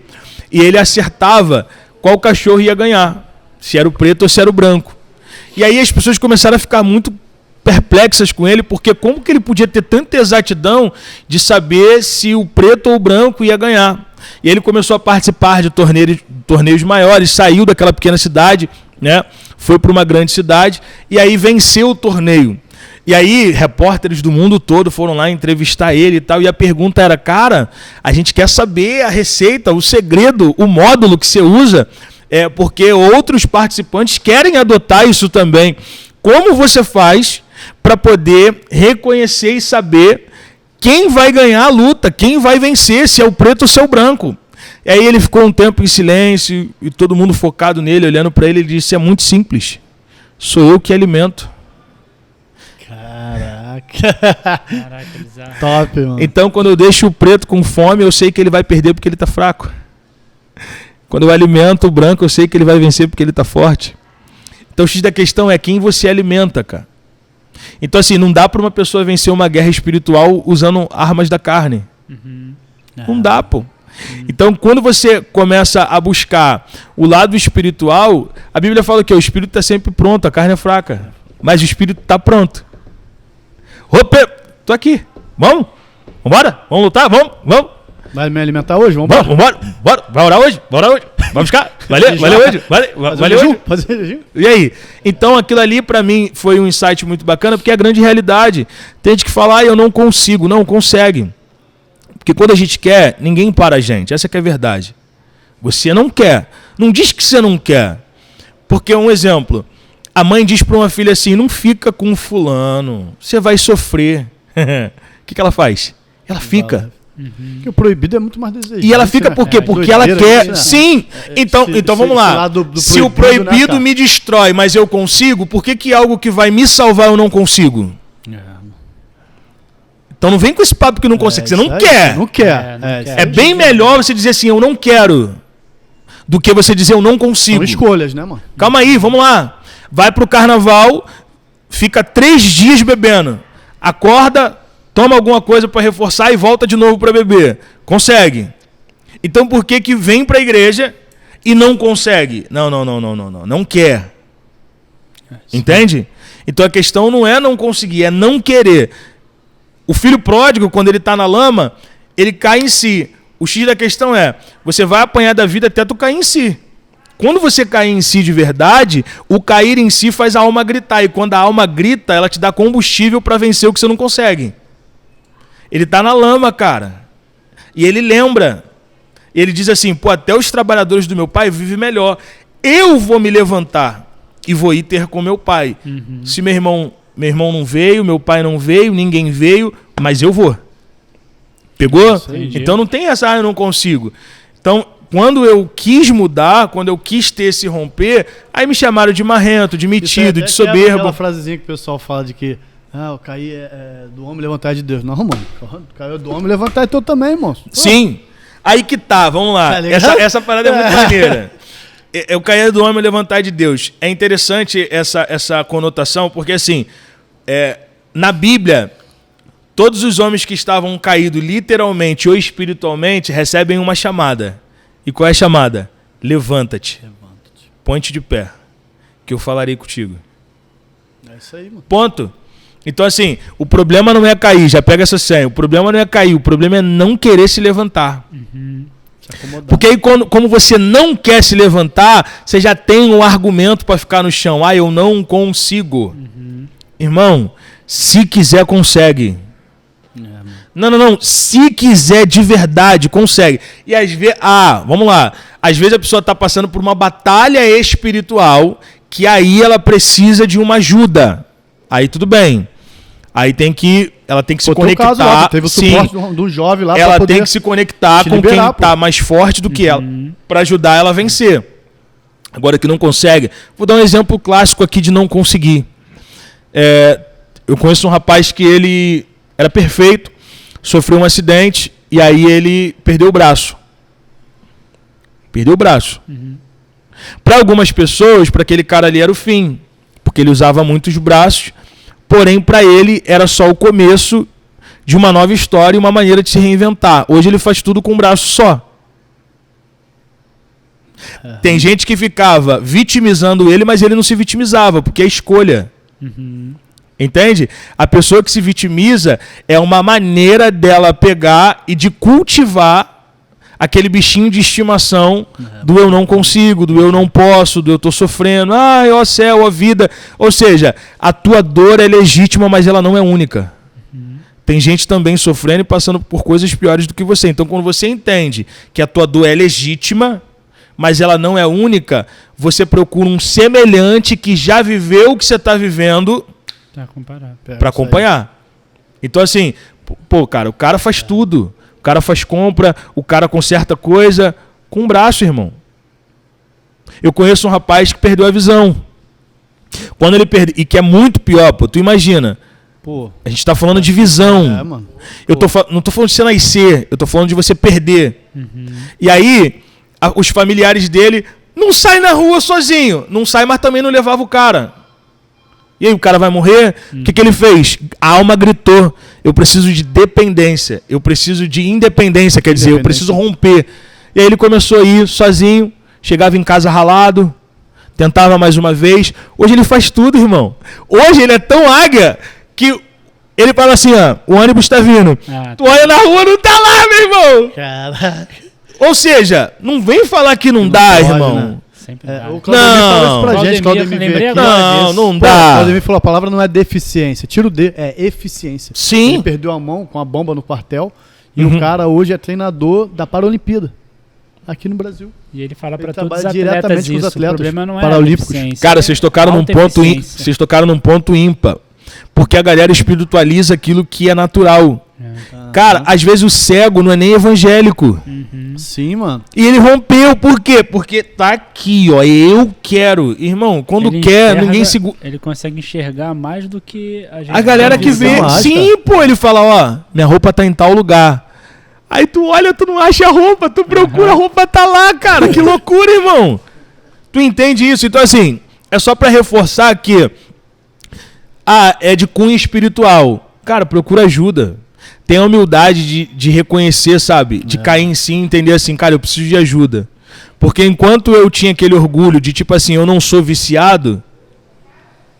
e ele acertava qual cachorro ia ganhar, se era o preto ou se era o branco. E aí as pessoas começaram a ficar muito perplexas com ele, porque como que ele podia ter tanta exatidão de saber se o preto ou o branco ia ganhar? E ele começou a participar de torneios maiores, saiu daquela pequena cidade, né? Foi para uma grande cidade e aí venceu o torneio. E aí repórteres do mundo todo foram lá entrevistar ele e tal. E a pergunta era, cara, a gente quer saber a receita, o segredo, o módulo que você usa, porque outros participantes querem adotar isso também. Como você faz para poder reconhecer e saber quem vai ganhar a luta, quem vai vencer, se é o preto ou se é o branco? E aí ele ficou um tempo em silêncio e todo mundo focado nele, olhando para ele, ele disse, é muito simples, sou eu que alimento. Caraca. Caraca, bizarro. Top, mano. Então, quando eu deixo o preto com fome, eu sei que ele vai perder porque ele tá fraco. Quando eu alimento o branco, eu sei que ele vai vencer porque ele tá forte. Então, o X da questão é quem você alimenta, cara. Então, assim, não dá pra uma pessoa vencer uma guerra espiritual usando armas da carne. Não dá, pô. Então, quando você começa a buscar o lado espiritual, a Bíblia fala que o espírito está sempre pronto, a carne é fraca. Mas o espírito está pronto. Opa, tô aqui. Vamos? Vambora? Vamos lutar? Vamos? Vai me alimentar hoje? Vambora? Vambora? Vai orar hoje? Vamos buscar? Valeu hoje? Valeu hoje? Fazer jejum? E aí? Então, aquilo ali pra mim foi um insight muito bacana, porque é a grande realidade. Tem gente que fala, eu não consigo. Não, consegue. Porque quando a gente quer, ninguém para a gente. Essa que é a verdade. Você não quer. Não diz que você não quer. Porque, um exemplo, a mãe diz para uma filha assim, não fica com fulano, você vai sofrer. O que ela faz? Ela fica. Porque o proibido é muito mais desejoso. E ela fica por quê? Porque ela quer. Sim! Então vamos lá. Se o proibido me destrói, mas eu consigo, por que algo que vai me salvar eu não consigo? Então não vem com esse papo que não consegue, você não quer. Não quer. É bem melhor você dizer assim, eu não quero, do que você dizer eu não consigo. São escolhas, né, mano? Calma aí, vamos lá. Vai pro carnaval, fica 3 dias bebendo. Acorda, toma alguma coisa para reforçar e volta de novo para beber. Consegue. Então por que vem pra igreja e não consegue? Não quer. Entende? Então a questão não é não conseguir, é não querer. O filho pródigo, quando ele está na lama, ele cai em si. O X da questão é, você vai apanhar da vida até tu cair em si. Quando você cair em si de verdade, o cair em si faz a alma gritar. E quando a alma grita, ela te dá combustível para vencer o que você não consegue. Ele está na lama, cara. E ele lembra. Ele diz assim, até os trabalhadores do meu pai vivem melhor. Eu vou me levantar e vou ir ter com meu pai. Se meu irmão não veio, meu pai não veio, ninguém veio, mas eu vou. Pegou? Entendi. Então não tem essa, eu não consigo. Então, quando eu quis mudar, quando eu quis ter esse romper, aí me chamaram de marrento, de metido, de soberbo. Aquela frasezinha que o pessoal fala de que o cair é do homem levantar de Deus. Não, mano. Caiu do homem levantar de teu também, moço. Sim. Aí que tá, vamos lá. Essa parada é muito maneira. Eu cair do homem levantar de Deus. É interessante essa conotação, porque assim, na Bíblia, todos os homens que estavam caídos literalmente ou espiritualmente recebem uma chamada. E qual é a chamada? Levanta-te. Põe-te de pé, que eu falarei contigo. É isso aí, mano. Ponto. Então assim, o problema não é cair, já pega essa senha. O problema não é cair, o problema é não querer se levantar. Porque aí como você não quer se levantar, você já tem um argumento para ficar no chão. Eu não consigo. Irmão, se quiser, consegue. Não. Se quiser de verdade, consegue. E às vezes, vamos lá. Às vezes a pessoa está passando por uma batalha espiritual que aí ela precisa de uma ajuda. Aí tudo bem. Aí ela tem que se conectar. Caso lá, teve o suporte do jovem lá. Ela tem que se conectar com quem está mais forte do que ela, para ajudar ela a vencer. Agora que não consegue, vou dar um exemplo clássico aqui de não conseguir. Eu conheço um rapaz que ele era perfeito, sofreu um acidente e aí ele perdeu o braço. Para algumas pessoas, para aquele cara ali era o fim, porque ele usava muito os braços, porém para ele era só o começo de uma nova história e uma maneira de se reinventar. Hoje ele faz tudo com um braço só. Tem gente que ficava vitimizando ele, mas ele não se vitimizava, porque é escolha. Entende? A pessoa que se vitimiza é uma maneira dela pegar e de cultivar aquele bichinho de estimação do eu não consigo, do eu não posso, do eu tô sofrendo, ó céu, ó vida. Ou seja, a tua dor é legítima, mas ela não é única. Tem gente também sofrendo e passando por coisas piores do que você. Então, quando você entende que a tua dor é legítima, mas ela não é única, você procura um semelhante que já viveu o que você está vivendo para acompanhar. Então, assim, cara, o cara faz tudo. O cara faz compra, o cara conserta coisa com um braço, irmão. Eu conheço um rapaz que perdeu a visão. Quando ele perdeu, e que é muito pior, tu imagina. Pô, a gente tá falando de visão. Mano. Não tô falando de você nascer, eu tô falando de você perder. E aí, os familiares dele não saem na rua sozinho. Não sai, mas também não levava o cara. E aí o cara vai morrer? O que ele fez? A alma gritou. Eu preciso de dependência. Eu preciso de independência, quer dizer, eu preciso romper. E aí ele começou a ir sozinho, chegava em casa ralado, tentava mais uma vez. Hoje ele faz tudo, irmão. Hoje ele é tão águia que ele fala assim, ó, o ônibus tá vindo. Tu olha na rua, não tá lá, meu irmão. Caraca. Ou seja, não vem falar que não dá, pode, irmão. Né? O Claudemir falou isso pra gente. Não dá. O Claudemir falou, a palavra não é deficiência. Tira o D, é eficiência. Sim. Ele perdeu a mão com a bomba no quartel e o cara hoje é treinador da Paralimpíada aqui no Brasil. E ele fala para todos os atletas isso. Com os atletas, o problema não é paralímpicos. Cara, vocês tocaram num ponto ímpar. Porque a galera espiritualiza aquilo que é natural. Cara, às vezes o cego não é nem evangélico. Sim, mano. E ele rompeu, por quê? Porque tá aqui, ó, eu quero. Irmão, quando ele quer, ninguém segura. Ele consegue enxergar mais do que a gente. A galera que vê. Sim, pô, ele fala, ó, minha roupa tá em tal lugar. Aí tu olha, tu não acha a roupa, tu procura, a roupa tá lá, cara. Que loucura, irmão. Tu entende isso? Então, assim, é só pra reforçar que é de cunho espiritual. Cara, procura ajuda. Tenha a humildade de reconhecer, sabe? De cair em si e entender assim, cara, eu preciso de ajuda. Porque enquanto eu tinha aquele orgulho de tipo assim, eu não sou viciado,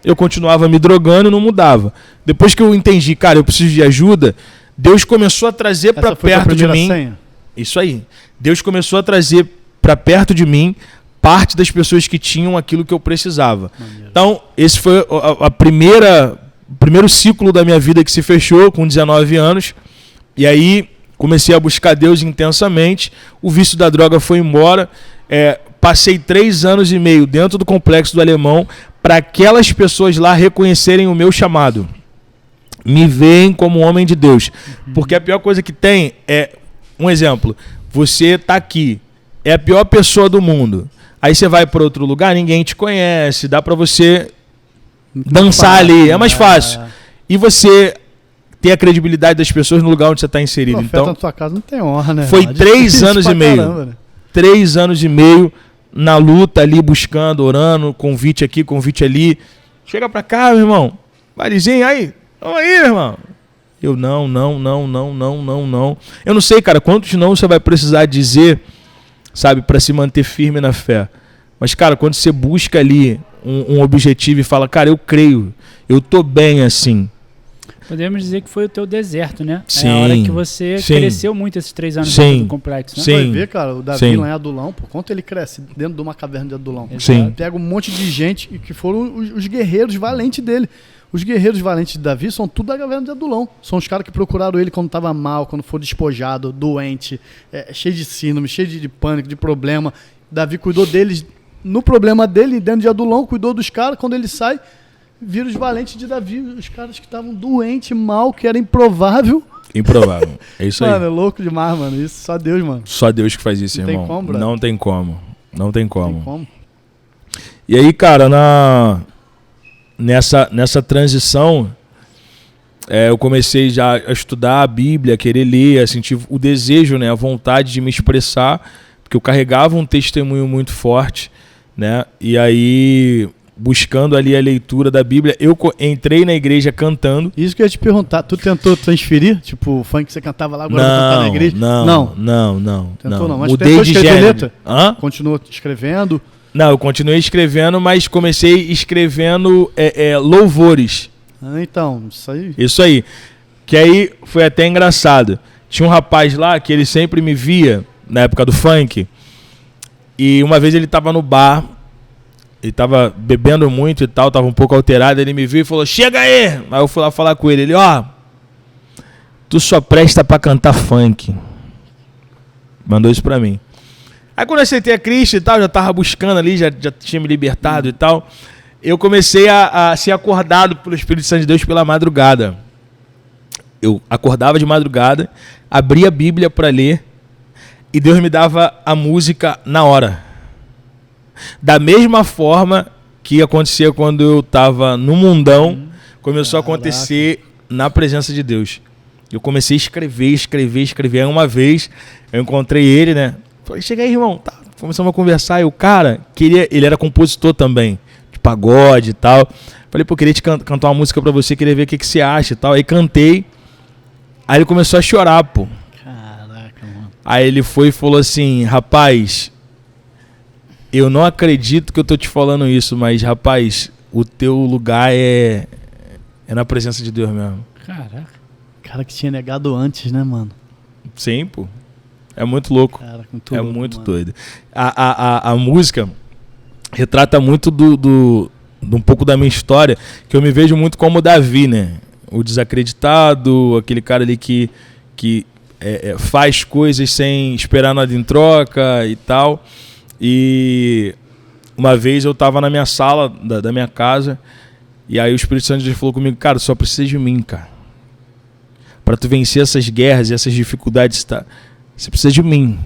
eu continuava me drogando e não mudava. Depois que eu entendi, cara, eu preciso de ajuda, Deus começou a trazer para perto de mim. Senha? Isso aí. Deus começou a trazer para perto de mim parte das pessoas que tinham aquilo que eu precisava. Então, esse foi o primeiro ciclo da minha vida que se fechou com 19 anos. E aí comecei a buscar Deus intensamente. O vício da droga foi embora. Passei 3 anos e meio dentro do Complexo do Alemão para aquelas pessoas lá reconhecerem o meu chamado. Me veem como homem de Deus. Porque a pior coisa que tem é... Um exemplo. Você tá aqui. É a pior pessoa do mundo. Aí você vai para outro lugar, ninguém te conhece. Dá para você dançar ali. É mais fácil. E você ter a credibilidade das pessoas no lugar onde você está inserido. Então, na tua casa não tem honra, né? Foi 3 anos e meio. Caramba, né? 3 anos e meio na luta ali, buscando, orando, convite aqui, convite ali. Chega pra cá, meu irmão. Marizinho, aí. Vamos aí, meu irmão. Eu não. Eu não sei, cara, quantos não você vai precisar dizer, sabe, para se manter firme na fé. Mas, cara, quando você busca ali um objetivo e fala, cara, eu creio, eu tô bem assim. Podemos dizer que foi o teu deserto, né? Sim, é a hora que você cresceu muito esses 3 anos dentro do complexo, né? Você vai ver, cara, o Davi lá em Adulão, por quanto ele cresce dentro de uma caverna de Adulão. Sim. Pega um monte de gente que foram os guerreiros valentes dele. Os guerreiros valentes de Davi são tudo da caverna de Adulão. São os caras que procuraram ele quando estava mal, quando foi despojado, doente, cheio de síndrome, cheio de pânico, de problema. Davi cuidou deles no problema dele, dentro de Adulão, cuidou dos caras. Quando ele sai, vira os valentes de Davi, os caras que estavam doentes, mal, que era improvável. Improvável, é isso aí. Mano, é louco demais, mano. Isso, só Deus, mano. Só Deus que faz isso, irmão. Não tem como. Não tem como. E aí, cara, nessa transição, eu comecei já a estudar a Bíblia, a querer ler, a sentir o desejo, né, a vontade de me expressar, porque eu carregava um testemunho muito forte, né? E aí, buscando ali a leitura da Bíblia, eu entrei na igreja cantando. Isso que eu ia te perguntar, tu tentou transferir? Tipo, o funk que você cantava lá, agora cantar na igreja? Não. Tentou não, mas mudei tentou de escrever gênero. letra? Hã? Continuou escrevendo? Não, eu continuei escrevendo, mas comecei escrevendo louvores. Então, isso aí. Isso aí. Que aí foi até engraçado. Tinha um rapaz lá que ele sempre me via, na época do funk, e uma vez ele tava no bar, ele tava bebendo muito e tal, tava um pouco alterado, ele me viu e falou, chega aí! Aí eu fui lá falar com ele, tu só presta pra cantar funk. Mandou isso pra mim. Aí quando eu aceitei a Cristo e tal, já tava buscando ali, já tinha me libertado e tal, eu comecei a ser acordado pelo Espírito Santo de Deus pela madrugada. Eu acordava de madrugada, abria a Bíblia para ler e Deus me dava a música na hora. Da mesma forma que acontecia quando eu estava no mundão, começou a acontecer na presença de Deus. Eu comecei a escrever. Aí uma vez eu encontrei ele, né? Falei, chega aí, irmão. Tá. Começamos a conversar. E o cara ele era compositor também, de pagode e tal. Falei, pô, queria te cantar uma música pra você, queria ver o que você acha e tal. Aí cantei. Aí ele começou a chorar, pô. Caraca, mano. Aí ele foi e falou assim, rapaz, eu não acredito que eu tô te falando isso, mas, rapaz, o teu lugar é na presença de Deus mesmo. Caraca. Cara que tinha negado antes, né, mano? Sim, pô. É muito louco. Cara, é louco, muito doido. A música retrata muito de um pouco da minha história, que eu me vejo muito como Davi, né? O desacreditado, aquele cara ali que faz coisas sem esperar nada em troca e tal. E uma vez eu tava na minha sala da minha casa, e aí o Espírito Santo de Deus falou comigo, cara, só precisa de mim, cara. Pra tu vencer essas guerras e essas dificuldades, tá? Você precisa de mim.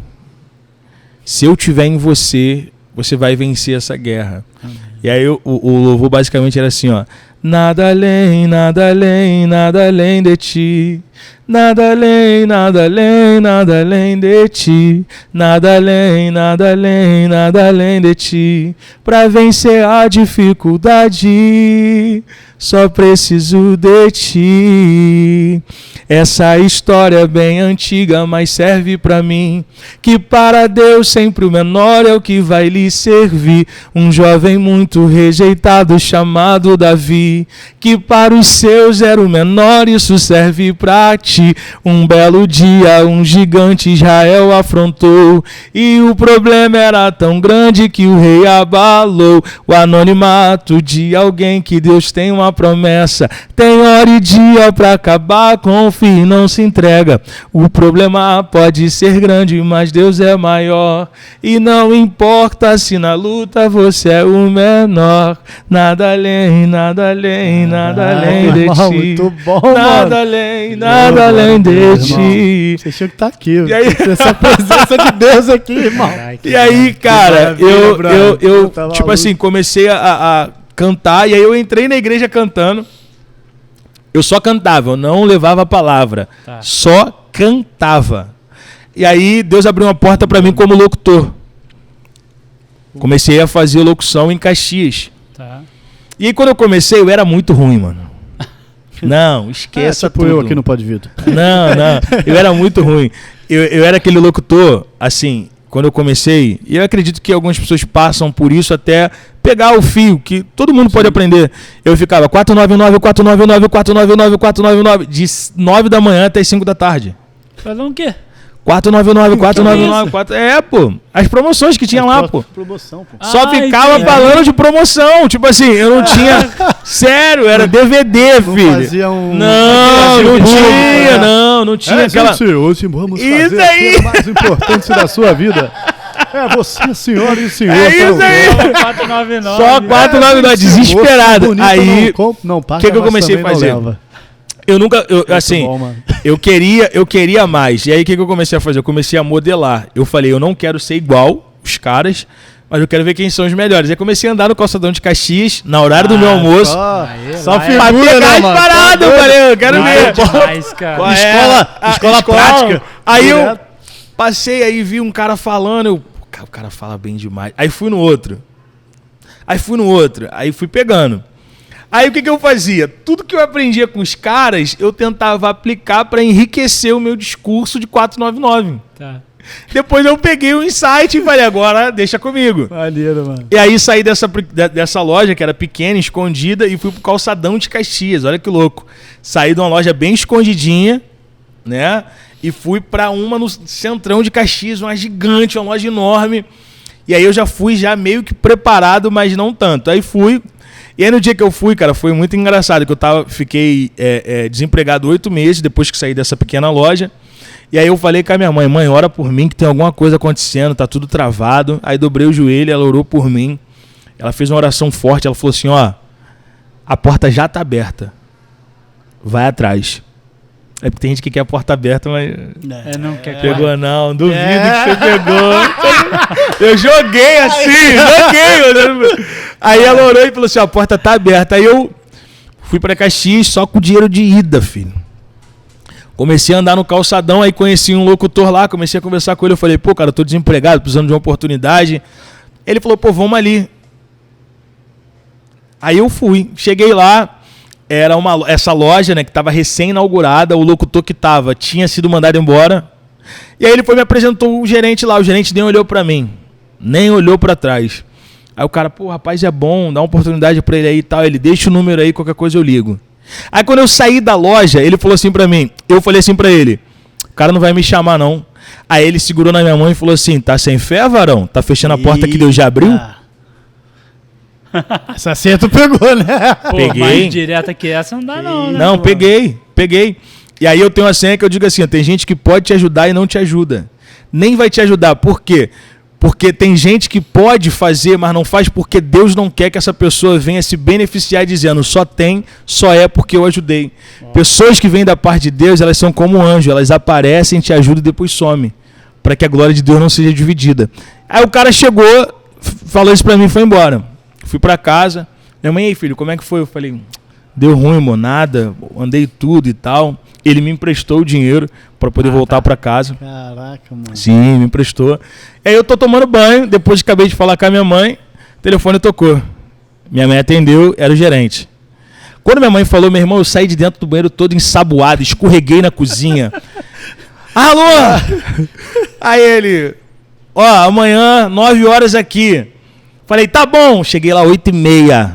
Se eu tiver em você, você vai vencer essa guerra. Amém. E aí o louvor basicamente era assim, ó. Nada além, nada além, nada além de ti. Nada além, nada além, nada além de ti. Nada além, nada além, nada além de ti. Pra vencer a dificuldade, só preciso de ti. Essa história é bem antiga, mas serve pra mim. Que para Deus sempre o menor é o que vai lhe servir. Um jovem muito rejeitado chamado Davi, que para os seus era o menor, isso serve pra ti. Um belo dia um gigante Israel afrontou, e o problema era tão grande que o rei abalou. O anonimato de alguém que Deus tem uma promessa, tem hora e dia pra acabar, confia e não se entrega. O problema pode ser grande, mas Deus é maior, e não importa se na luta você é o menor. Nada além, nada além, nada além de ti. Muito bom, nada além, nada além de ti. Você tinha que estar aqui. E aí, essa presença de Deus aqui, irmão. E aí, cara, eu tipo assim, comecei a cantar, e aí eu entrei na igreja cantando. Eu só cantava, eu não levava a palavra. Tá. Só cantava. E aí Deus abriu uma porta pra mim como locutor. Comecei a fazer locução em Caxias. Tá. E aí quando eu comecei, eu era muito ruim, mano. Não, esqueça tipo tudo. Eu aqui no Pode Vida. Não, eu era muito ruim. Eu era aquele locutor, assim, quando eu comecei, e eu acredito que algumas pessoas passam por isso até pegar o fio, que todo mundo pode aprender. Eu ficava 499, 499, 499, 499, de 9 da manhã até as 5 da tarde. Falando o quê? 499, 499, 4... É, pô. As promoções que tinha lá, pô. Promoção, pô. Só ficava falando de promoção. Tipo assim, eu não tinha... Sério, era DVD, filho. Fazia um... Não tinha aquela... Hoje vamos fazer o mais importante da sua vida. É você, senhora e senhor. É isso aí. 499. Só 499, desesperado. Aí, o que eu comecei a fazer? Eu queria mais. E aí, o que eu comecei a fazer? Eu comecei a modelar. Eu falei, eu não quero ser igual os caras, mas eu quero ver quem são os melhores. Aí comecei a andar no calçadão de Caxias, na horário do meu almoço. Só figura, pra pegar as paradas, eu falei, eu quero ver. Demais, cara. Escola prática. Aí eu passei aí, vi um cara falando, o cara fala bem demais. Aí fui no outro. Aí fui pegando. Aí o que eu fazia? Tudo que eu aprendia com os caras, eu tentava aplicar para enriquecer o meu discurso de 499. Tá. Depois eu peguei o insight e falei, agora deixa comigo. Maneiro, mano. E aí saí dessa loja, que era pequena, escondida, e fui pro calçadão de Caxias. Olha que louco. Saí de uma loja bem escondidinha, né? E fui pra uma no centrão de Caxias, uma gigante, uma loja enorme. E aí eu já fui meio que preparado, mas não tanto. Aí fui... E aí no dia que eu fui, cara, foi muito engraçado, que fiquei desempregado 8 meses depois que saí dessa pequena loja. E aí eu falei com a minha mãe, ora por mim que tem alguma coisa acontecendo, tá tudo travado. Aí dobrei o joelho, ela orou por mim. Ela fez uma oração forte, ela falou assim, a porta já tá aberta. Vai atrás. É porque tem gente que quer a porta aberta, mas... não quer. Pegou não, duvido que você pegou. Eu joguei assim, joguei. Aí ela orou e falou assim, a porta tá aberta. Aí eu Fui pra Caxias só com dinheiro de ida, filho. Comecei a andar no calçadão, aí conheci um locutor lá, comecei a conversar com ele. Eu falei, pô, cara, eu tô desempregado, precisando de uma oportunidade. Ele falou, pô, vamos ali. Aí eu fui, cheguei lá, era essa loja, né, que estava recém-inaugurada, o locutor que estava tinha sido mandado embora. E aí ele foi me apresentou o gerente lá, o gerente nem olhou para mim, nem olhou para trás. Aí o cara, pô, rapaz, é bom, dá uma oportunidade para ele aí e tal, ele deixa o número aí, qualquer coisa eu ligo. Aí quando eu saí da loja, ele falou assim para mim, eu falei assim para ele, o cara não vai me chamar não. Aí ele segurou na minha mão e falou assim, tá sem fé, varão? Tá fechando a porta que Deus já abriu? Essa acerto pegou, né? Pô, peguei. Mais direta que essa não dá não, né? Não, peguei. E aí eu tenho uma senha que eu digo assim, tem gente que pode te ajudar e não te ajuda. Nem vai te ajudar. Por quê? Porque tem gente que pode fazer, mas não faz porque Deus não quer que essa pessoa venha se beneficiar dizendo só é porque eu ajudei. Pessoas que vêm da parte de Deus, elas são como anjo, elas aparecem, te ajudam e depois somem. Para que a glória de Deus não seja dividida. Aí o cara chegou, falou isso pra mim e foi embora. Fui pra casa. Minha mãe, aí filho, como é que foi? Eu falei, deu ruim, irmão, nada. Andei tudo e tal. Ele me emprestou o dinheiro para poder voltar para casa. Caraca, mano. Sim, me emprestou. Aí eu tô tomando banho, depois que acabei de falar com a minha mãe, o telefone tocou. Minha mãe atendeu, era o gerente. Quando minha mãe falou, meu irmão, eu saí de dentro do banheiro todo ensaboado, escorreguei na cozinha. Alô! Aí ele, amanhã, 9 horas aqui. Falei, tá bom. Cheguei lá 8h30.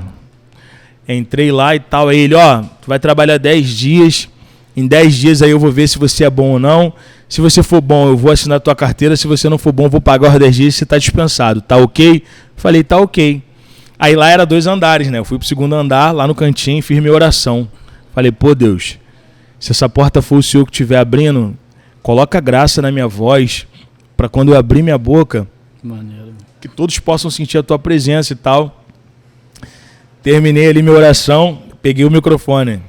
Entrei lá e tal. Aí ele, tu vai trabalhar 10 dias. Em 10 dias aí eu vou ver se você é bom ou não. Se você for bom, eu vou assinar a tua carteira. Se você não for bom, eu vou pagar os 10 dias e você tá dispensado. Tá ok? Falei, tá ok. Aí lá era 2 andares, né? Eu fui pro 2º andar, lá no cantinho, fiz minha oração. Falei, pô, Deus, se essa porta for o Senhor que estiver abrindo, coloca graça na minha voz, para quando eu abrir minha boca, maneiro, que todos possam sentir a tua presença e tal. Terminei ali minha oração, peguei o microfone.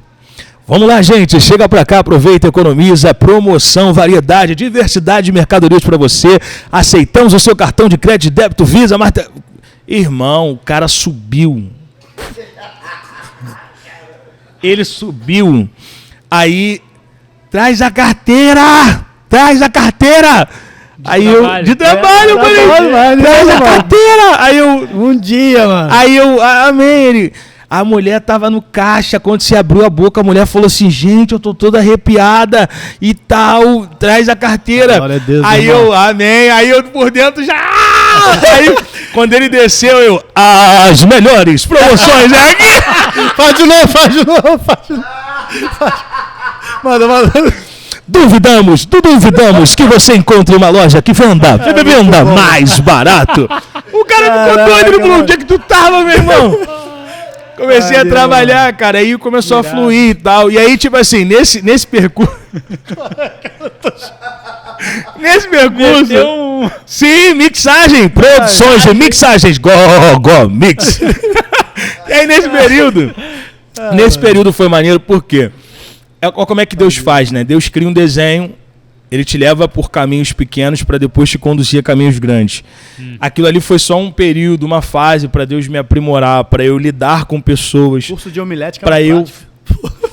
Vamos lá, gente, chega pra cá, aproveita, economiza, promoção, variedade, diversidade de mercadorias para você. Aceitamos o seu cartão de crédito, débito, Visa, Marta... Irmão, o cara subiu. Ele subiu. Aí, traz a carteira! Traz a carteira! Aí eu, de trabalho, eu falei, traz a carteira! Aí eu, um dia, mano. Aí eu, amém, ele... A mulher tava no caixa, quando se abriu a boca, a mulher falou assim, gente, eu tô toda arrepiada e tal, traz a carteira. Glória a Deus, aí irmão. eu, amém, aí eu por dentro já... Aí, quando ele desceu, eu, as melhores promoções é aqui! Faz de novo. Manda. Duvidamos que você encontre uma loja que venda mais barato. O cara ficou doido, ele falou, onde é que tu tava, meu irmão? Comecei a trabalhar, cara, aí começou a fluir e tal. E aí, tipo assim, nesse percurso... Nesse percurso... Sim, mixagem, produções de mixagens, go, mix. E aí, nesse período foi maneiro, por quê? Como é que Deus faz, né? Deus cria um desenho, ele te leva por caminhos pequenos para depois te conduzir a caminhos grandes. Aquilo ali foi só um período, uma fase para Deus me aprimorar, para eu lidar com pessoas, Curso de homilética, para eu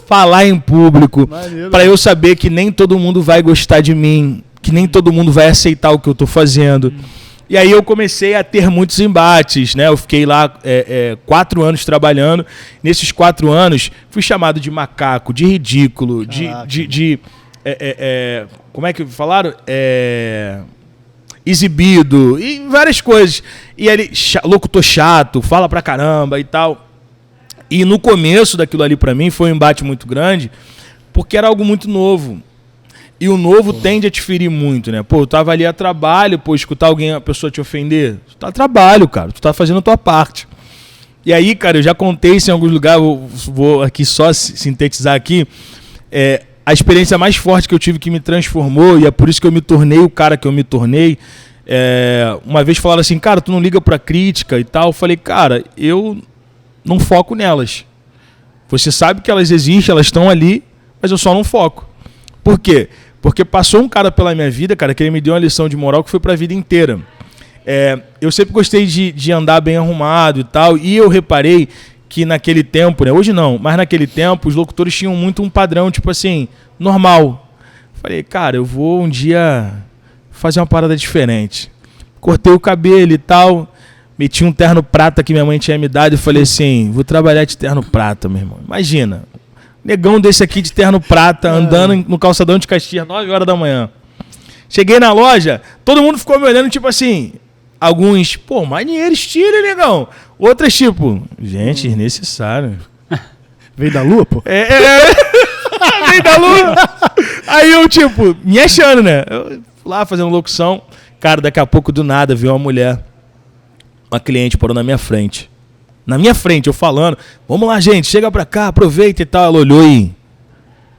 falar em público, para eu saber que nem todo mundo vai gostar de mim, que nem todo mundo vai aceitar o que eu estou fazendo. E aí eu comecei a ter muitos embates, né? Eu fiquei lá 4 anos trabalhando. Nesses 4 anos, fui chamado de macaco, de ridículo, como é que falaram? Exibido, e várias coisas. E ele, locutor chato, fala pra caramba e tal. E no começo daquilo ali pra mim foi um embate muito grande, porque era algo muito novo. E o novo tende a te ferir muito, né? Pô, eu tava ali a trabalho, escutar a pessoa te ofender. Tu tá a trabalho, cara. Tu tá fazendo a tua parte. E aí, cara, eu já contei isso em alguns lugares, vou aqui só sintetizar aqui. A experiência mais forte que eu tive que me transformou, e é por isso que eu me tornei o cara que eu me tornei. Uma vez falaram assim, cara, tu não liga pra crítica e tal. Eu falei, cara, eu não foco nelas. Você sabe que elas existem, elas estão ali, mas eu só não foco. Por quê? Porque passou um cara pela minha vida, cara, que ele me deu uma lição de moral que foi pra vida inteira. Eu sempre gostei de andar bem arrumado e tal, e eu reparei que naquele tempo, né? Hoje não, mas naquele tempo os locutores tinham muito um padrão, tipo assim, normal. Falei, cara, eu vou um dia fazer uma parada diferente. Cortei o cabelo e tal, meti um terno prata que minha mãe tinha me dado e falei assim, vou trabalhar de terno prata, meu irmão. Imagina, negão desse aqui de terno prata, andando no calçadão de Caxias, 9 horas da manhã. Cheguei na loja, todo mundo ficou me olhando, tipo assim, alguns, pô, maneiro, estilo, negão. Outras, tipo, gente, desnecessário. Veio da lua, pô? Veio da lua. Aí eu, tipo, me achando, né? Eu lá fazendo locução. Cara, daqui a pouco, do nada, veio uma mulher, uma cliente, parou na minha frente. Na minha frente, eu falando, vamos lá, gente, chega pra cá, aproveita e tal. Ela olhou e...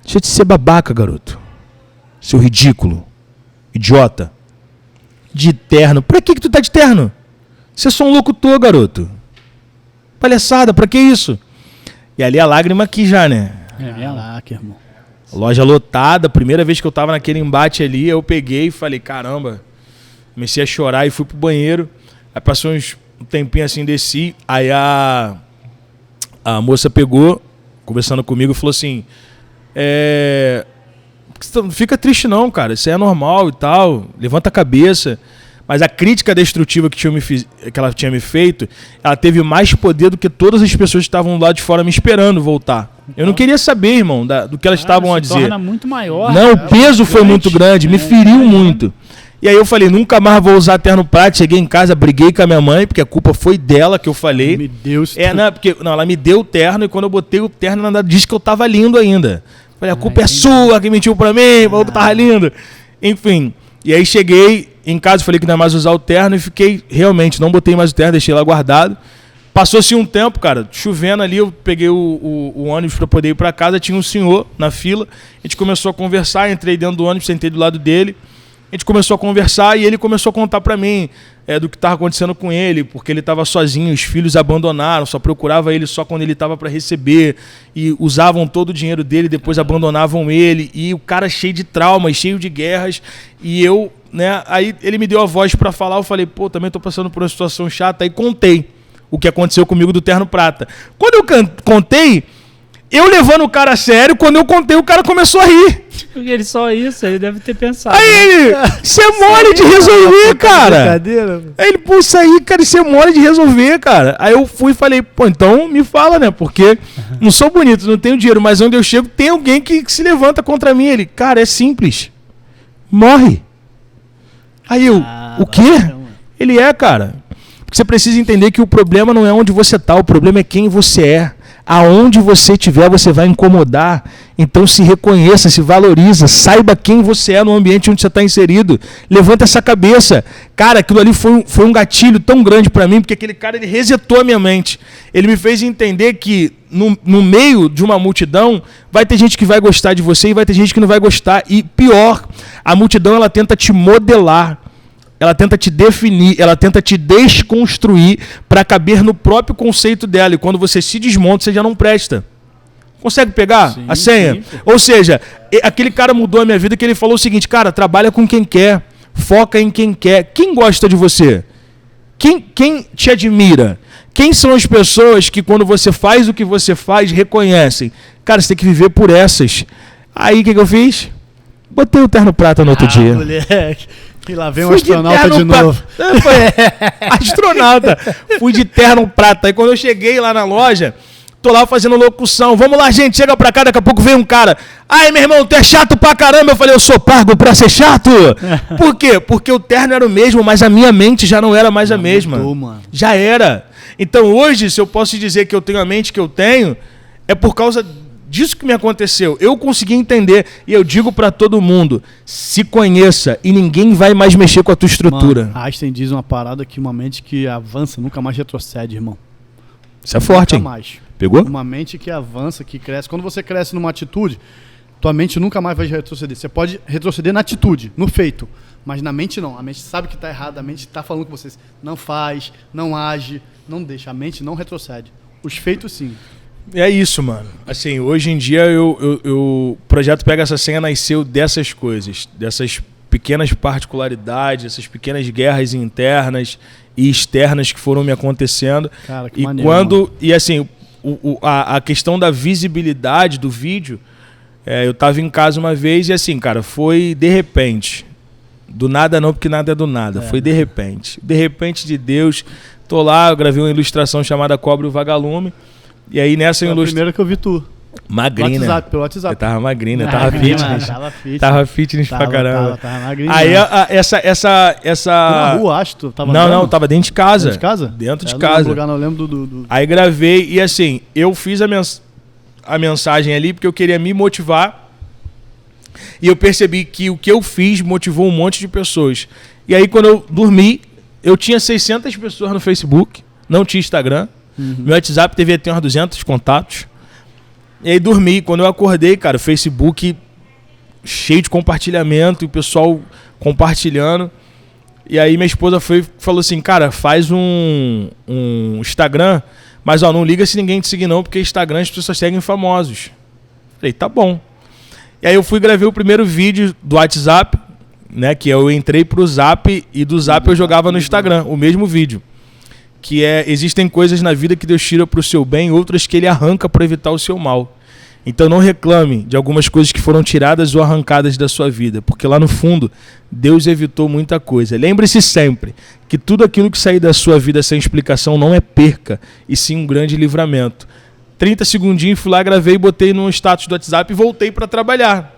Deixa de ser babaca, garoto. Seu ridículo. Idiota. De terno. Pra que tu tá de terno? Você é só um locutor, garoto. Palhaçada, pra que isso? E ali a lágrima aqui já, né? Caraca, irmão. Loja lotada, primeira vez que eu tava naquele embate ali, eu peguei e falei, caramba. Comecei a chorar e fui pro banheiro. Aí passou um tempinho assim, desci. Aí a moça pegou, conversando comigo, e falou assim, não fica triste não, cara, isso é normal e tal, levanta a cabeça. Mas a crítica destrutiva que ela tinha me feito, ela teve mais poder do que todas as pessoas que estavam lá de fora me esperando voltar. Eu não queria saber, irmão, do que elas estavam a dizer. Torna muito maior. Não, o peso foi muito grande, me feriu muito. E aí eu falei, nunca mais vou usar terno prata. Cheguei em casa, briguei com a minha mãe, porque a culpa foi dela que eu falei. Me deu isso. Não, ela me deu o terno e quando eu botei o terno, ela disse que eu tava lindo ainda. Falei, a culpa é sua, que mentiu pra mim, falou que eu tava lindo. Enfim, e aí cheguei em casa, falei que não ia mais usar o terno e fiquei, realmente, não botei mais o terno, deixei lá guardado. Passou-se um tempo, cara, chovendo ali, eu peguei o ônibus pra poder ir pra casa, tinha um senhor na fila, a gente começou a conversar, entrei dentro do ônibus, sentei do lado dele, a gente começou a conversar e ele começou a contar pra mim do que estava acontecendo com ele, porque ele estava sozinho, os filhos abandonaram, só procurava ele só quando ele estava para receber e usavam todo o dinheiro dele, depois abandonavam ele, e o cara cheio de traumas, cheio de guerras, e eu, né, aí ele me deu a voz para falar, eu falei, pô, também tô passando por uma situação chata, aí contei o que aconteceu comigo do terno prata. Quando eu contei, eu levando o cara a sério, quando eu contei, o cara começou a rir. Porque ele só isso, ele deve ter pensado. Aí, você é mole de resolver, cara. Aí ele, pô, isso aí, cara, isso é mole de resolver, cara. Aí eu fui e falei, pô, então me fala, né? Porque não sou bonito, não tenho dinheiro, mas onde eu chego tem alguém que se levanta contra mim. Ele, cara, é simples. Morre. Aí eu, o quê? Ele cara. Porque você precisa entender que o problema não é onde você tá, o problema é quem você é. Aonde você estiver, você vai incomodar. Então se reconheça, se valoriza, saiba quem você é no ambiente onde você está inserido. Levanta essa cabeça. Cara, aquilo ali foi um gatilho tão grande para mim, porque aquele cara ele resetou a minha mente. Ele me fez entender que no meio de uma multidão vai ter gente que vai gostar de você e vai ter gente que não vai gostar. E pior, a multidão ela tenta te modelar. Ela tenta te definir, ela tenta te desconstruir para caber no próprio conceito dela. E quando você se desmonta, você já não presta. Consegue pegar a senha? Sim. Ou seja, aquele cara mudou a minha vida que ele falou o seguinte, cara, trabalha com quem quer, foca em quem quer. Quem gosta de você? Quem te admira? Quem são as pessoas que quando você faz o que você faz, reconhecem? Cara, você tem que viver por essas. Aí o que eu fiz? Botei o terno prata no outro dia. Moleque. E lá vem um astronauta de novo. Astronauta. Fui de terno prata. Aí quando eu cheguei lá na loja, tô lá fazendo locução. Vamos lá, gente, chega pra cá, daqui a pouco vem um cara. Ai, meu irmão, tu é chato pra caramba. Eu falei, eu sou pago pra ser chato. Por quê? Porque o terno era o mesmo, mas a minha mente já não era mais a mesma. Mudou, mano. Já era. Então hoje, se eu posso dizer que eu tenho a mente que eu tenho, é por causa disso que me aconteceu. Eu consegui entender e eu digo pra todo mundo, se conheça e ninguém vai mais mexer com a tua estrutura. Mano, Einstein diz uma parada que uma mente que avança nunca mais retrocede, irmão. Isso é forte, nunca hein? Mais. Pegou? Uma mente que avança, que cresce. Quando você cresce numa atitude, tua mente nunca mais vai retroceder. Você pode retroceder na atitude, no feito, mas na mente não. A mente sabe que tá errado, a mente tá falando com vocês. Não faz, não age, não deixa. A mente não retrocede. Os feitos sim. É isso, mano. Assim, hoje em dia o projeto Pega Essa Senha nasceu dessas coisas, dessas pequenas particularidades, essas pequenas guerras internas e externas que foram me acontecendo. Cara, que e maneiro, quando mano. E assim, a questão da visibilidade do vídeo, eu tava em casa uma vez e assim, cara, foi de repente. Do nada não, porque nada é do nada. Foi de repente. De repente de Deus. Tô lá, eu gravei uma ilustração chamada Cobra e o Vagalume. E aí nessa ilustração... A primeira que eu vi tu. Magrinha. Pelo WhatsApp. Eu tava magrinha, tava fitness. Tava fitness pra caramba. Tava magrinha. Aí essa... Na rua, acho, tu tava andando? Não, tava dentro de casa. Dentro de casa? Dentro de casa. Lugar, não lembro do... Aí gravei e assim, eu fiz a mensagem ali porque eu queria me motivar. E eu percebi que o que eu fiz motivou um monte de pessoas. E aí quando eu dormi, eu tinha 600 pessoas no Facebook, não tinha Instagram. Meu WhatsApp devia ter uns 200 contatos. E aí dormi. Quando eu acordei, cara, o Facebook cheio de compartilhamento e o pessoal compartilhando. E aí minha esposa falou assim, cara, faz um Instagram, mas não liga se ninguém te seguir não, porque Instagram as pessoas seguem famosos. Falei, tá bom. E aí eu fui gravei o primeiro vídeo do WhatsApp, né, que eu entrei pro Zap e do Zap eu jogava no Instagram, o mesmo vídeo. Que existem coisas na vida que Deus tira pro seu bem, outras que Ele arranca para evitar o seu mal. Então não reclame de algumas coisas que foram tiradas ou arrancadas da sua vida, porque lá no fundo Deus evitou muita coisa. Lembre-se sempre que tudo aquilo que sair da sua vida sem explicação não é perca, e sim um grande livramento. 30 segundinhos, fui lá, gravei, botei no status do WhatsApp e voltei para trabalhar.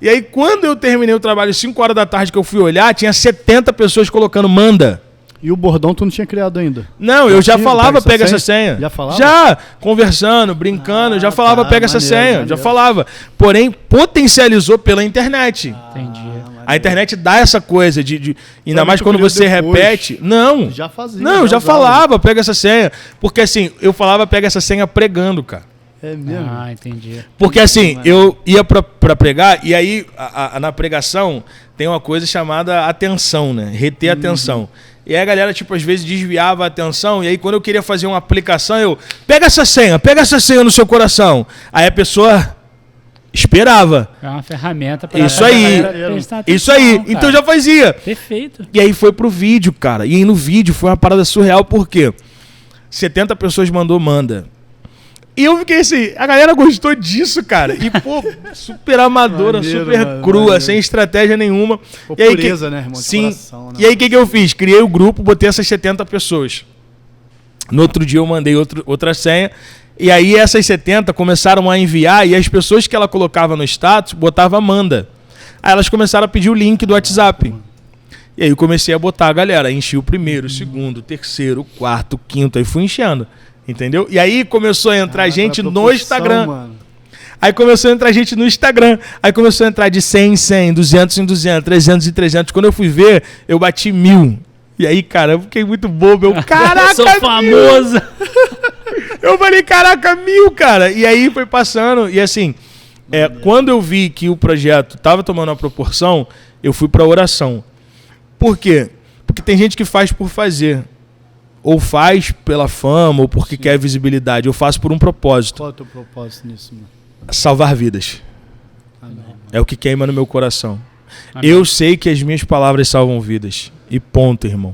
E aí quando eu terminei o trabalho, 5 horas da tarde que eu fui olhar, tinha 70 pessoas colocando manda. E o bordão tu não tinha criado ainda? Não, eu já falava pega essa senha. Já falava? Já, conversando, brincando, já falava pega essa senha, já falava. Porém, potencializou pela internet. Entendi. A internet dá essa coisa de ainda mais quando você repete. Não. Já fazia. Não, eu já falava pega essa senha. Porque assim, eu falava pega essa senha pregando, cara. É mesmo? Ah, entendi. Porque assim, eu ia pra pregar, e aí na pregação tem uma coisa chamada atenção, né? Reter a atenção. E aí a galera, tipo, às vezes desviava a atenção, e aí quando eu queria fazer uma aplicação, eu... pega essa senha no seu coração. Aí a pessoa esperava. É uma ferramenta para isso aí. Isso aí. Cara. Então eu já fazia. Perfeito. E aí foi pro vídeo, cara. E aí no vídeo foi uma parada surreal, porque 70 pessoas manda. E eu fiquei assim, a galera gostou disso, cara. E, pô, super amadora, maneiro, super crua, maneiro. Sem estratégia nenhuma. Pô, e aí, pureza, né, irmão? Sim. Coração, né? E aí, o que eu fiz? Criei o grupo, botei essas 70 pessoas. No outro dia, eu mandei outra senha. E aí, essas 70 começaram a enviar. E as pessoas que ela colocava no status, botava Amanda. Aí, elas começaram a pedir o link do WhatsApp. E aí, eu comecei a botar a galera. Enchi o primeiro, o segundo, o terceiro, o quarto, o quinto. Aí, fui enchendo. Entendeu? E aí começou a entrar gente no Instagram. Mano. Aí começou a entrar gente no Instagram. Aí começou a entrar de 100 em 100, 200 em 200, 300 em 300. Quando eu fui ver, eu bati 1000. E aí, cara, eu fiquei muito bobo. Eu, caraca, eu sou famoso. Eu falei, caraca, 1000, cara. E aí foi passando. E assim, quando eu vi que o projeto tava tomando uma proporção, eu fui pra oração. Por quê? Porque tem gente que faz por fazer. Ou faz pela fama, ou porque quer visibilidade. Eu faço por um propósito. Qual é o teu propósito nisso, mano? Salvar vidas. Amém. É o que queima no meu coração. Amém. Eu sei que as minhas palavras salvam vidas. E ponto, irmão.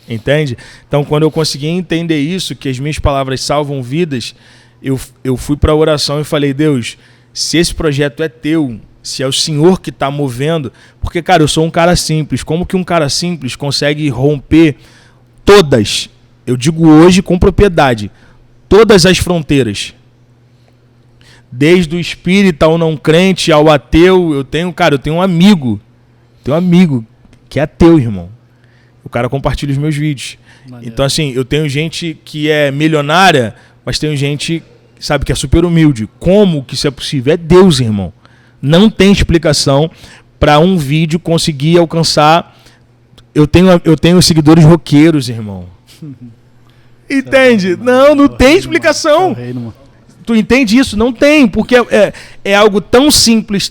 Entende? Então, quando eu consegui entender isso, que as minhas palavras salvam vidas, eu fui para a oração e falei, Deus, se esse projeto é teu, se é o Senhor que está movendo... Porque, cara, eu sou um cara simples. Como que um cara simples consegue romper... todas, eu digo hoje com propriedade, todas as fronteiras. Desde o espírita ao não crente, ao ateu, eu tenho um amigo que é ateu, irmão. O cara compartilha os meus vídeos. Maneiro. Então, assim, eu tenho gente que é milionária, mas tenho gente, sabe, que é super humilde. Como que isso é possível? É Deus, irmão. Não tem explicação para um vídeo conseguir alcançar... Eu tenho seguidores roqueiros, irmão. Entende? Não tem explicação. Tu entende isso? Não tem, porque é algo tão simples,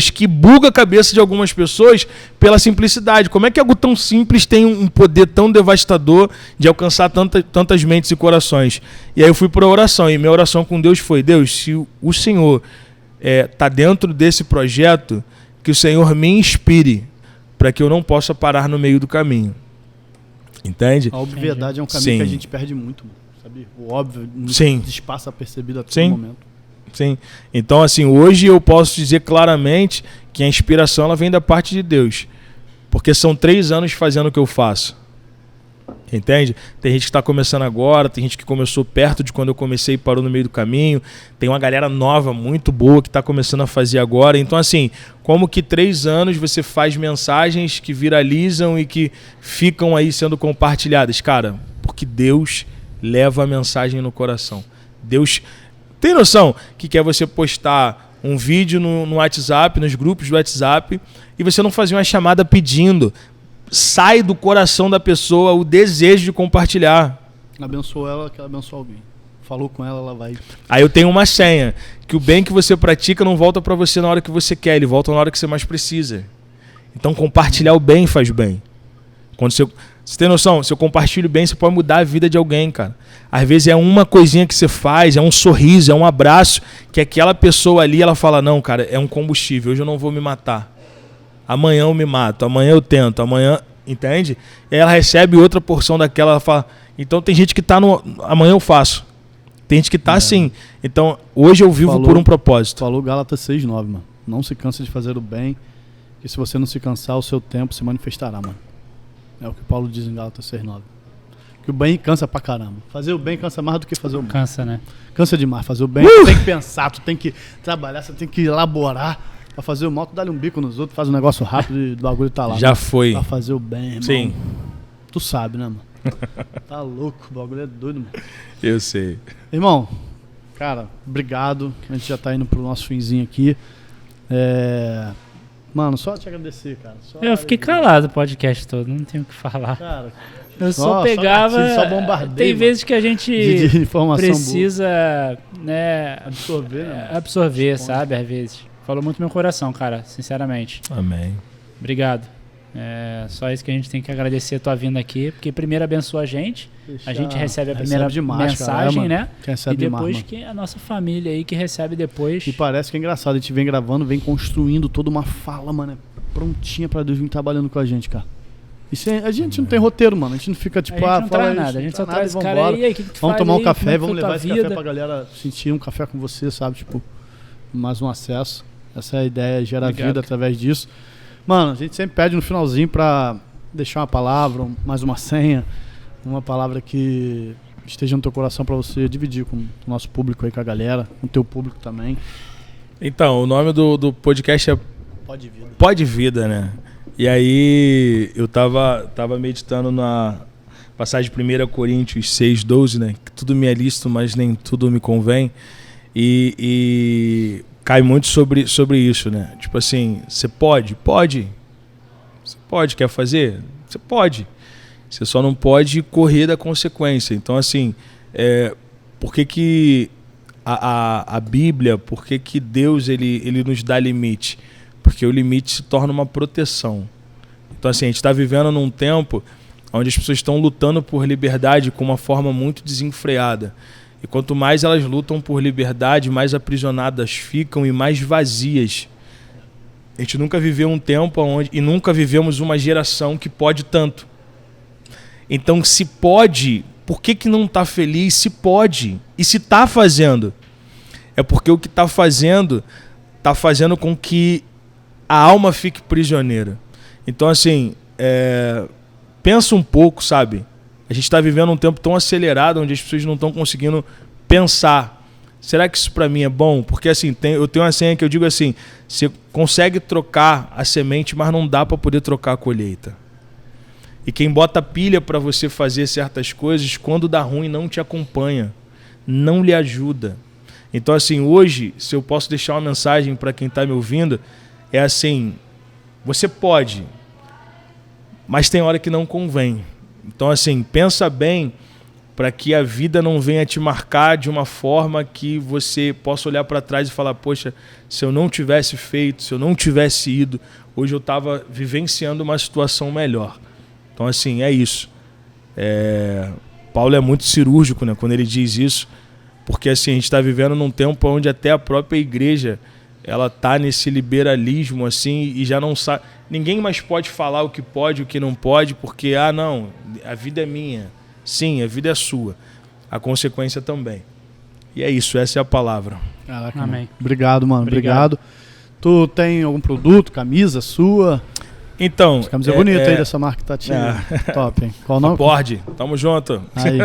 que buga a cabeça de algumas pessoas pela simplicidade. Como é que algo tão simples tem um poder tão devastador de alcançar tantas mentes e corações? E aí eu fui para a oração, e minha oração com Deus foi, Deus, se o Senhor tá dentro desse projeto, que o Senhor me inspire, para que eu não possa parar no meio do caminho. Entende? A obviedade é um caminho que a gente perde muito. sabe? O óbvio passa percebido a todo momento. Sim. Então, assim, hoje eu posso dizer claramente que a inspiração ela vem da parte de Deus. Porque são 3 anos fazendo o que eu faço. Entende? Tem gente que está começando agora, tem gente que começou perto de quando eu comecei e parou no meio do caminho. Tem uma galera nova, muito boa, que está começando a fazer agora. Então, assim, como que 3 anos você faz mensagens que viralizam e que ficam aí sendo compartilhadas? Cara, porque Deus leva a mensagem no coração. Deus tem noção que quer você postar um vídeo no WhatsApp, nos grupos do WhatsApp, e você não fazer uma chamada pedindo. Sai do coração da pessoa o desejo de compartilhar. Abençoa ela, que ela abençoa alguém. Falou com ela, ela vai. Aí eu tenho uma senha, que o bem que você pratica não volta para você na hora que você quer, ele volta na hora que você mais precisa. Então compartilhar o bem faz bem. Quando você tem noção, se eu compartilho bem, você pode mudar a vida de alguém, cara. Às vezes é uma coisinha que você faz, é um sorriso, é um abraço, que aquela pessoa ali, ela fala, não, cara, é um combustível, hoje eu não vou me matar. Amanhã eu me mato, amanhã eu tento, amanhã... Entende? E aí ela recebe outra porção daquela, ela fala... Então tem gente que tá no... Amanhã eu faço. Tem gente que tá assim. Então, hoje eu vivo por um propósito. Falou Gálatas 6:9, mano. Não se canse de fazer o bem, que se você não se cansar, o seu tempo se manifestará, mano. É o que Paulo diz em Gálatas 6:9. Que o bem cansa pra caramba. Fazer o bem cansa mais do que fazer o mal. Cansa, né? Cansa demais. Fazer o bem, tu tem que pensar, tu tem que trabalhar, você tem que elaborar. Pra fazer o mal, tu dá-lhe um bico nos outros, faz um negócio rápido e o bagulho tá lá. Já né? foi. Pra fazer o bem, irmão. Sim. Tu sabe, né, mano? Tá louco, o bagulho é doido, mano. Eu sei. Irmão, cara, obrigado. A gente já tá indo pro nosso finzinho aqui. Mano, só te agradecer, cara. Eu fiquei calado o podcast todo, não tenho o que falar. Cara, eu só pegava. Só bombardeio, tem vezes que a gente de precisa né, absorver, sabe? Às vezes. Falou muito no meu coração, cara, sinceramente. Amém. Obrigado. Só isso que a gente tem que agradecer a tua vinda aqui, porque primeiro abençoa a gente recebe a primeira mensagem, né? E depois que a nossa família aí que recebe depois. E parece que é engraçado, a gente vem gravando, vem construindo toda uma fala, mano, prontinha pra Deus vir trabalhando com a gente, cara. A gente não tem roteiro, mano. A gente não fica tipo, a gente não traz nada. A gente só traz esse cara aí, que vamos tomar um café, vamos levar esse café pra galera sentir um café com você, sabe? Tipo, mais um acesso. Essa é a ideia, gerar vida através disso. Mano, a gente sempre pede no finalzinho pra deixar uma palavra, mais uma senha, uma palavra que esteja no teu coração pra você dividir com o nosso público aí, com a galera, com o teu público também. Então, o nome do podcast é Pode Vida, né? E aí eu tava meditando na passagem de 1 Coríntios 6:12, né? Que tudo me é lícito, mas nem tudo me convém. E cai muito sobre isso, né? Tipo assim, você pode? Pode. Você pode, quer fazer? Você pode. Você só não pode correr da consequência. Então, assim, por que a Bíblia, por que Deus ele nos dá limite? Porque o limite se torna uma proteção. Então, assim, a gente está vivendo num tempo onde as pessoas estão lutando por liberdade com uma forma muito desenfreada. E quanto mais elas lutam por liberdade, mais aprisionadas ficam e mais vazias. A gente nunca viveu um tempo e nunca vivemos uma geração que pode tanto. Então, se pode, por que não está feliz? Se pode. E se está fazendo? É porque o que está fazendo com que a alma fique prisioneira. Então, assim, pensa um pouco, sabe? A gente está vivendo um tempo tão acelerado onde as pessoas não estão conseguindo pensar. Será que isso para mim é bom? Porque assim, eu tenho uma senha que eu digo assim, você consegue trocar a semente, mas não dá para poder trocar a colheita. E quem bota pilha para você fazer certas coisas, quando dá ruim, não te acompanha, não lhe ajuda. Então assim, hoje, se eu posso deixar uma mensagem para quem está me ouvindo, é assim, você pode, mas tem hora que não convém. Então, assim, pensa bem para que a vida não venha te marcar de uma forma que você possa olhar para trás e falar, poxa, se eu não tivesse feito, se eu não tivesse ido, hoje eu estava vivenciando uma situação melhor. Então, assim, é isso. Paulo é muito cirúrgico, né, quando ele diz isso, porque assim, a gente está vivendo num tempo onde até a própria igreja ela está nesse liberalismo assim, e já não sabe... Ninguém mais pode falar o que pode e o que não pode, porque, não, a vida é minha. Sim, a vida é sua. a consequência também. E é isso, essa é a palavra. Caraca, amém. Obrigado, mano. Obrigado. Tu tem algum produto, camisa sua? Então, essa camisa bonita aí dessa marca Tatinha. Top, hein? Qual o nome? Pord, tamo junto. Aí,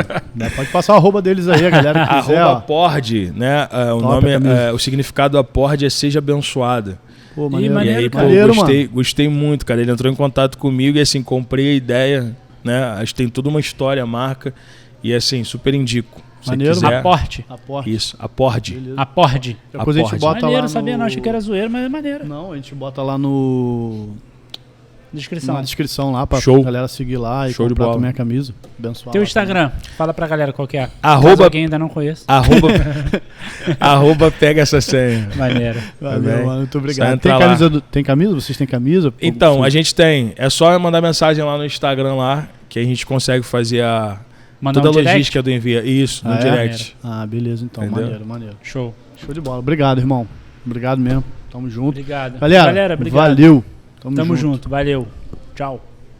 pode passar o arroba deles aí, a galera que quiser. Arroba Pord, né? O nome, o significado da Pord é seja abençoada. Pô, maneiro. E aí, gostei muito, cara. Ele entrou em contato comigo e assim, comprei a ideia, né? Acho que tem toda uma história, a marca. E assim, super indico. Maneiro, Aporte. Isso, Apord. Apord. Depois a gente bota maneiro, lá sabia, não, achei que era zoeiro, mas é maneiro. Não, a gente bota lá no... Na descrição lá pra galera seguir lá e Show comprar também a camisa. Abençoado. Teu Instagram, fala pra galera qual que é. Caso alguém ainda não conheça. Arroba pega essa senha. Maneiro. Valeu, mano, muito obrigado. Tem camisa? Vocês têm camisa? Então, a gente tem. É só mandar mensagem lá no Instagram lá, que a gente consegue fazer toda a logística do envio. Isso, no direct. Beleza, então. Entendeu? Maneiro. Show De bola. Obrigado, irmão. Obrigado mesmo. Tamo junto. Obrigado. Galera, obrigado. Valeu. Tamo junto. Valeu. Tchau.